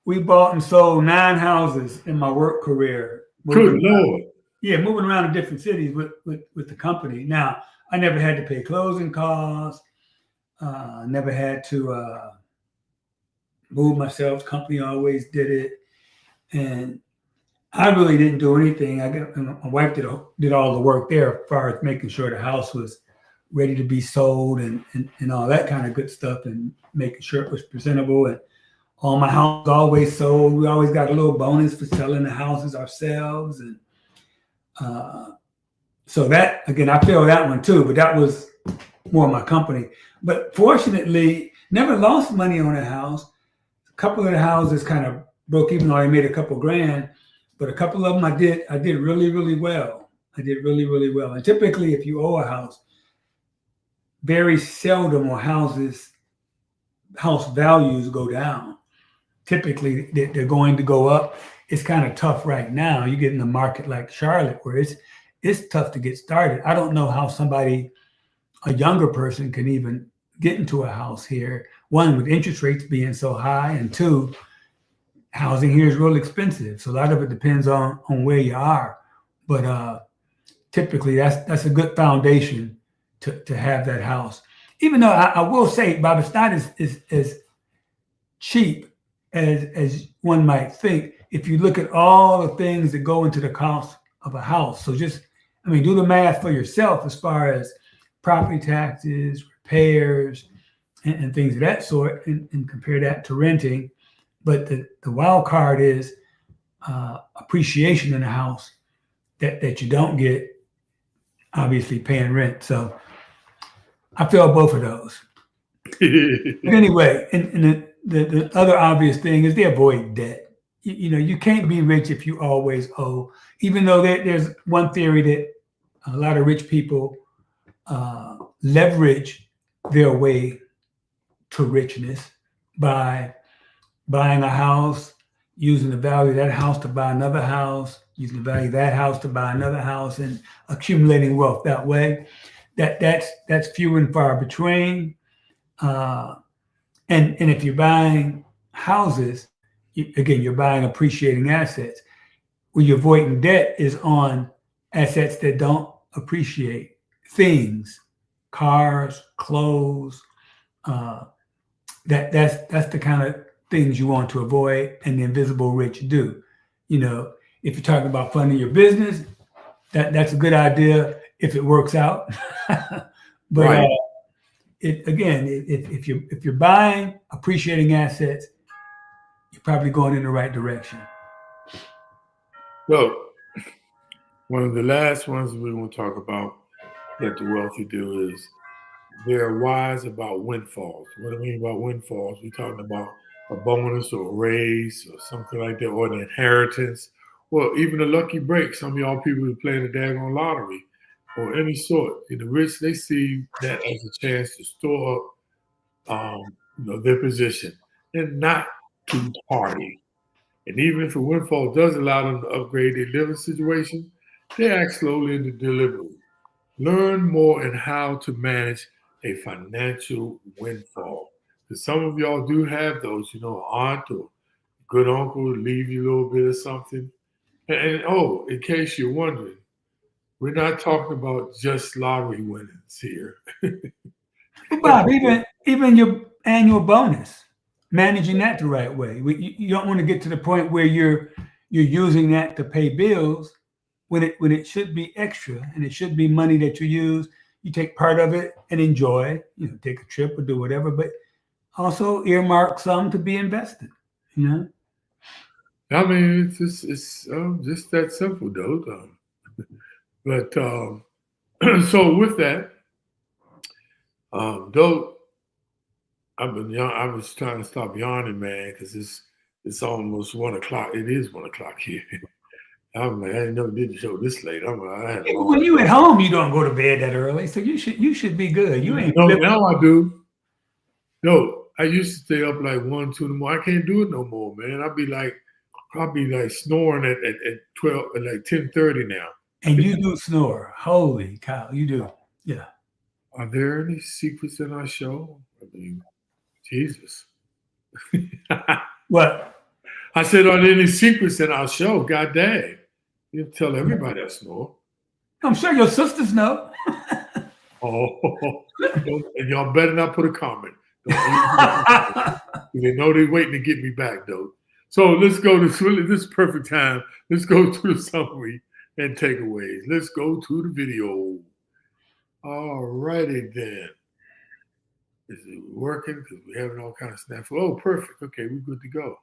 we bought and sold 9 houses in my work career. Good Lord. Moving around to different cities with the company. Now, I never had to pay closing costs. Never had to move myself. Company always did it. And I really didn't do anything. My wife did all the work there as far as making sure the house was ready to be sold and all that kind of good stuff and making sure it was presentable. And all my houses always sold. We always got a little bonus for selling the houses ourselves. And so that, again, I feel that one too, but that was more my company. But fortunately, never lost money on a house. A couple of the houses kind of broke even though I made a couple grand. But a couple of them I did really, really well. I did really, really well. And typically, if you owe a house, very seldom will house values go down. Typically, they're going to go up. It's kind of tough right now. You get in a market like Charlotte where it's tough to get started. I don't know how a younger person can even get into a house here. One, with interest rates being so high, and two, housing here is real expensive. So a lot of it depends on where you are. But typically that's a good foundation to have that house. Even though I will say, Bob, it's not as cheap as one might think if you look at all the things that go into the cost of a house. So do the math for yourself as far as property taxes, repairs, and things of that sort, and compare that to renting. But the wild card is appreciation in a house that you don't get, obviously paying rent. So I feel both of those. But anyway, and the other obvious thing is they avoid debt. You can't be rich if you always owe, even though there's one theory that a lot of rich people leverage their way to richness by buying a house, using the value of that house to buy another house, using the value of that house to buy another house, and accumulating wealth that way. That's few and far between. And if you're buying houses, you're buying appreciating assets. Where you're avoiding debt is on assets that don't appreciate. Things, cars, clothes. That's the kind of things you want to avoid, and the invisible rich do. If you're talking about funding your business, that's a good idea if it works out. But right. If you're buying appreciating assets, you're probably going in the right direction. Well, one of the last ones we want to talk about that the wealthy do is they're wise about windfalls. What I mean about windfalls, we're talking about a bonus or a raise or something like that, or an inheritance, or even a lucky break. Some of y'all people who play the daggone lottery or any sort. The rich, they see that as a chance to store up their position and not to party. And even if a windfall does allow them to upgrade their living situation, they act slowly and deliberately. Learn more in how to manage a financial windfall. Because some of y'all do have those, aunt or good uncle leave you a little bit of something. And in case you're wondering, we're not talking about just lottery winnings here. Well, Bob, even your annual bonus, managing that the right way. You don't want to get to the point where you're using that to pay bills when it should be extra, and it should be money that you use. You take part of it and enjoy, take a trip or do whatever, but also earmark some to be invested. I mean, it's just that simple, though. But so with that, Though I've been young, I was trying to stop yawning, man, because it's almost 1 o'clock. It is 1 o'clock here. I'm like, I ain't never did the show this late. I had a long. When you at home, you don't go to bed that early, so you should be good. You ain't. No, now I do. No, I used to stay up like 1, 2 in the morning. I can't do it no more, man. I'll be like snoring at 12, at like 10:30 now. And you do snore. Holy cow, you do. Yeah. Are there any secrets in our show? I mean, Jesus. What? I said, are there any secrets in our show? God dang. You tell everybody I snore. I'm sure your sisters know. Oh, and y'all better not put a comment. They know they're waiting to get me back, though. So let's go to this perfect time. Let's go to the summary and takeaways. Let's go to the video. All righty then. Is it working? Because we're having all kinds of snaps. Oh, perfect. Okay, we're good to go.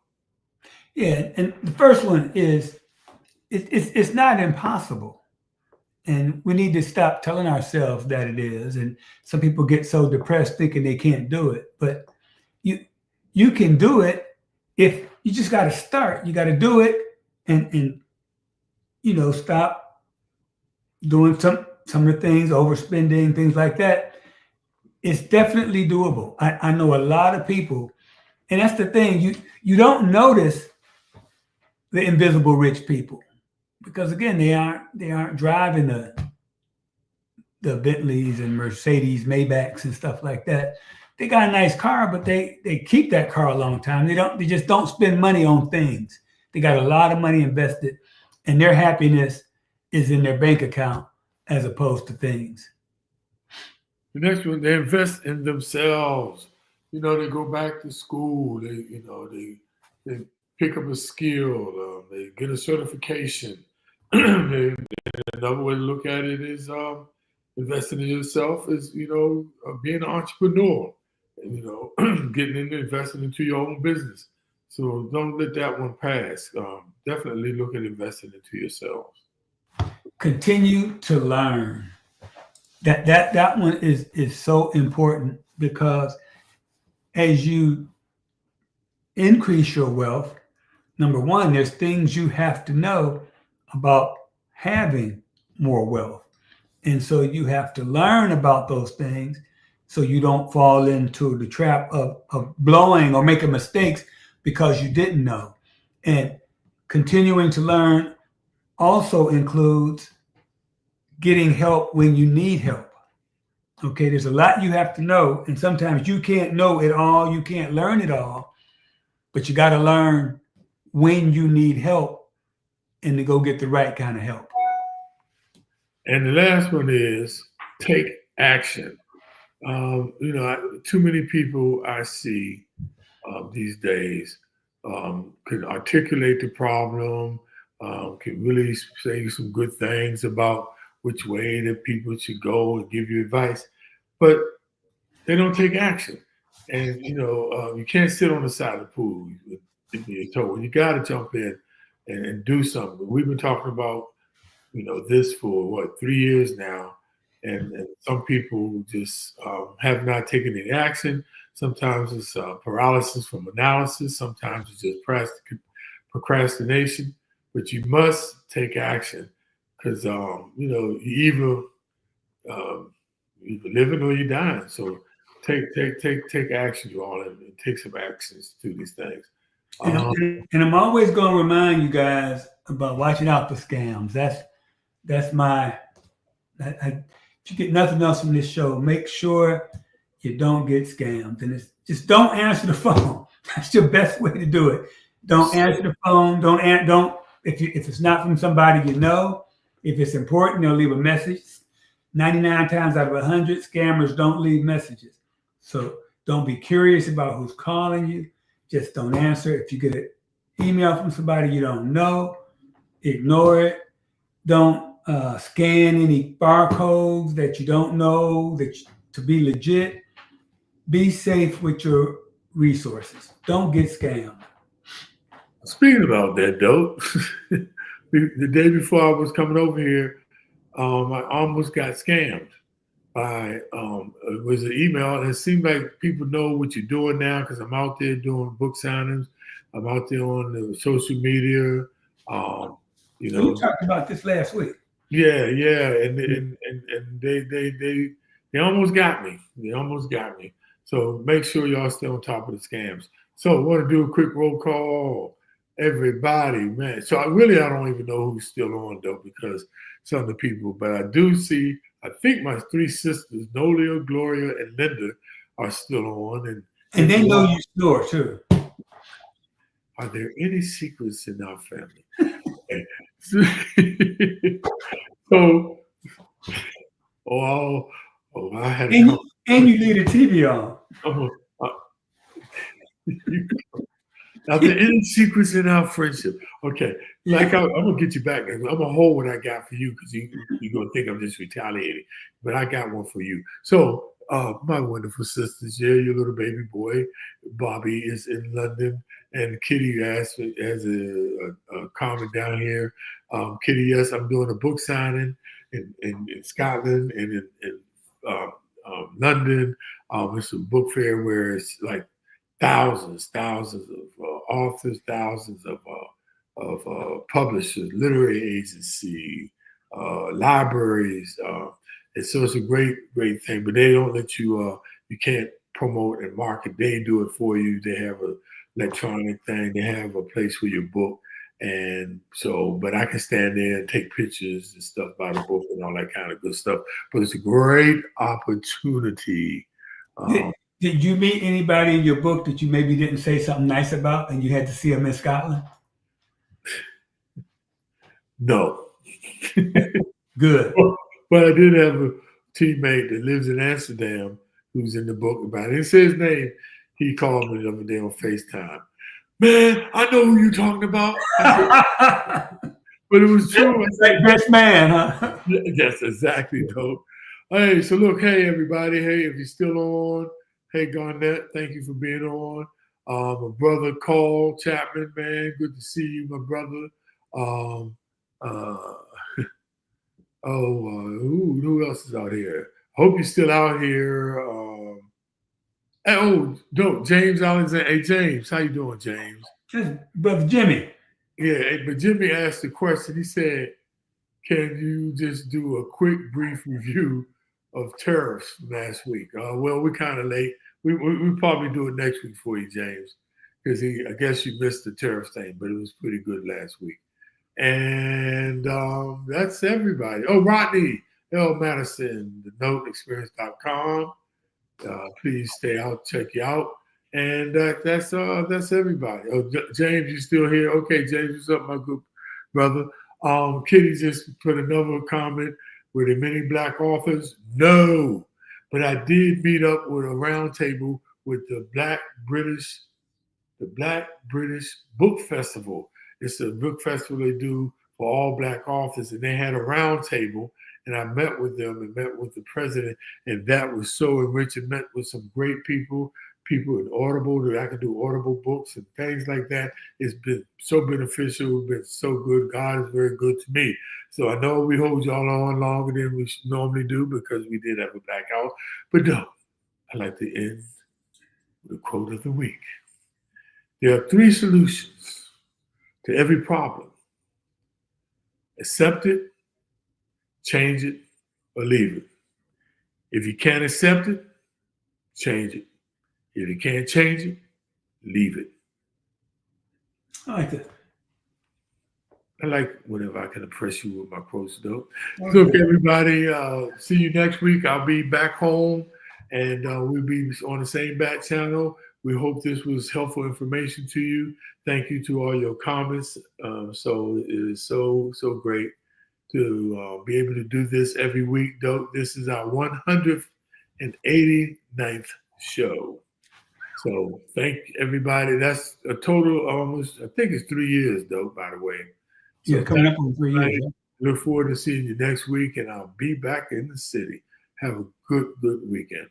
Yeah, and the first one is it's not impossible. And we need to stop telling ourselves that it is. And some people get so depressed thinking they can't do it. But you can do it if you just got to start. You got to do it and stop doing some of the things, overspending, things like that. It's definitely doable. I know a lot of people, and that's the thing. You don't notice the invisible rich people. Because again, they aren't driving the Bentleys and Mercedes Maybachs and stuff like that. They got a nice car, but they keep that car a long time. They just don't spend money on things. They got a lot of money invested, and their happiness is in their bank account as opposed to things. The next one, they invest in themselves. They go back to school. They pick up a skill. They get a certification. Another way to look at it is investing in yourself is, being an entrepreneur and, getting into investing into your own business. So don't let that one pass. Definitely look at investing into yourselves. Continue to learn. That one is so important because as you increase your wealth, number one, there's things you have to know about having more wealth. And so you have to learn about those things so you don't fall into the trap of blowing or making mistakes because you didn't know. And continuing to learn also includes getting help when you need help. Okay, there's a lot you have to know, and sometimes you can't know it all, you can't learn it all, but you got to learn when you need help and to go get the right kind of help. And the last one is take action. Too many people I see these days can articulate the problem, can really say some good things about which way that people should go and give you advice, but they don't take action. And, you can't sit on the side of the pool with your toe. You got to jump in and do something. We've been talking about, this for 3 years now. And some people just have not taken any action. Sometimes it's paralysis from analysis. Sometimes it's just procrastination. But you must take action because, you either living or you're dying. So take action, you all, and take some actions to these things. And I'm always going to remind you guys about watching out for scams. That's my. If you get nothing else from this show, make sure you don't get scammed. And it's just don't answer the phone. That's your best way to do it. Don't answer the phone. Don't. If it's not from somebody you know, if it's important, they'll leave a message. 99 times out of 100, scammers don't leave messages. So don't be curious about who's calling you. Just don't answer. If you get an email from somebody you don't know, ignore it. Don't scan any barcodes that you don't know to be legit. Be safe with your resources. Don't get scammed. Speaking about that, though, the day before I was coming over here, I almost got scammed. it was an email, and it seemed like people know what you're doing now because I'm out there doing book signings. I'm out there on the social media. You So you know, talked about this last week. yeah, and they almost got me. They almost got me. So make sure y'all stay on top of the scams. So I want to do a quick roll call. Everybody, man. So I don't even know who's still on though, because some of the people, but I do see, I think my three sisters, Nolia, Gloria, and Linda, are still on. And they know you snore too. Are there any secrets in our family? So, I had a couple. And you leave the TV on. Are there any secrets in our friendship? Okay, like I'm gonna get you back. I'm gonna hold what I got for you because you're gonna think I'm just retaliating, but I got one for you. So, my wonderful sisters, yeah, your little baby boy, Bobby is in London, and Kitty has a comment down here. Kitty, yes, I'm doing a book signing in Scotland and in London. It's a book fair where it's like thousands of authors, thousands of publishers, literary agency, libraries, and so it's a great thing. But they don't let you. You can't promote and market. They do it for you. They have a electronic thing. They have a place for your book. And so, but I can stand there and take pictures and stuff by the book and all that kind of good stuff. But it's a great opportunity. Did you meet anybody in your book that you maybe didn't say something nice about and you had to see them in Scotland? No. Good. But I did have a teammate that lives in Amsterdam who's in the book about it. He said his name. He called me the other day on FaceTime. Man, I know who you're talking about. But it was true. It's like best man, huh? That's exactly dope. Hey, so look, hey everybody, hey, if you're still on, hey Garnett, thank you for being on. My brother Carl Chapman, man, good to see you, my brother. Who else is out here? Hope you're still out here. James Alexander. Hey, James, how you doing, James? Brother Jimmy. Yeah, but Jimmy asked the question. He said, can you just do a quick, brief review of tariffs from last week? Well, we're kind of late. We probably do it next week for you, James, because I guess you missed the tariff thing, but it was pretty good last week. And that's everybody. Oh, Rodney L. Madison, thenotexperience.com. Please stay out, check you out. And that's everybody. Oh, James, you still here? Okay, James, what's up, my good brother? Kitty just put another comment. Were there many Black authors? No. But I did meet up with a roundtable with the Black British Book Festival. It's a book festival they do for all Black authors, and they had a roundtable, and I met with them and met with the president, and that was so enriching. Met with some great people in Audible, that I could do Audible books and things like that. It's been so beneficial, been so good. God is very good to me. So I know we hold y'all on longer than we normally do because we did have a blackout, but no, I like to end with a quote of the week. There are 3 solutions to every problem. Accept it, change it, or leave it. If you can't accept it, change it. If you can't change it, leave it. I like that. I like whenever I can impress you with my quotes, though. Okay. Look, everybody, see you next week. I'll be back home, and we'll be on the same back channel. We hope this was helpful information to you. Thank you to all your comments. So it is so great to be able to do this every week, though. This is our 189th show. So thank everybody. That's a total almost, I think it's 3 years, though, by the way. So yeah, coming up on 3 years. Look forward to seeing you next week, and I'll be back in the city. Have a good weekend.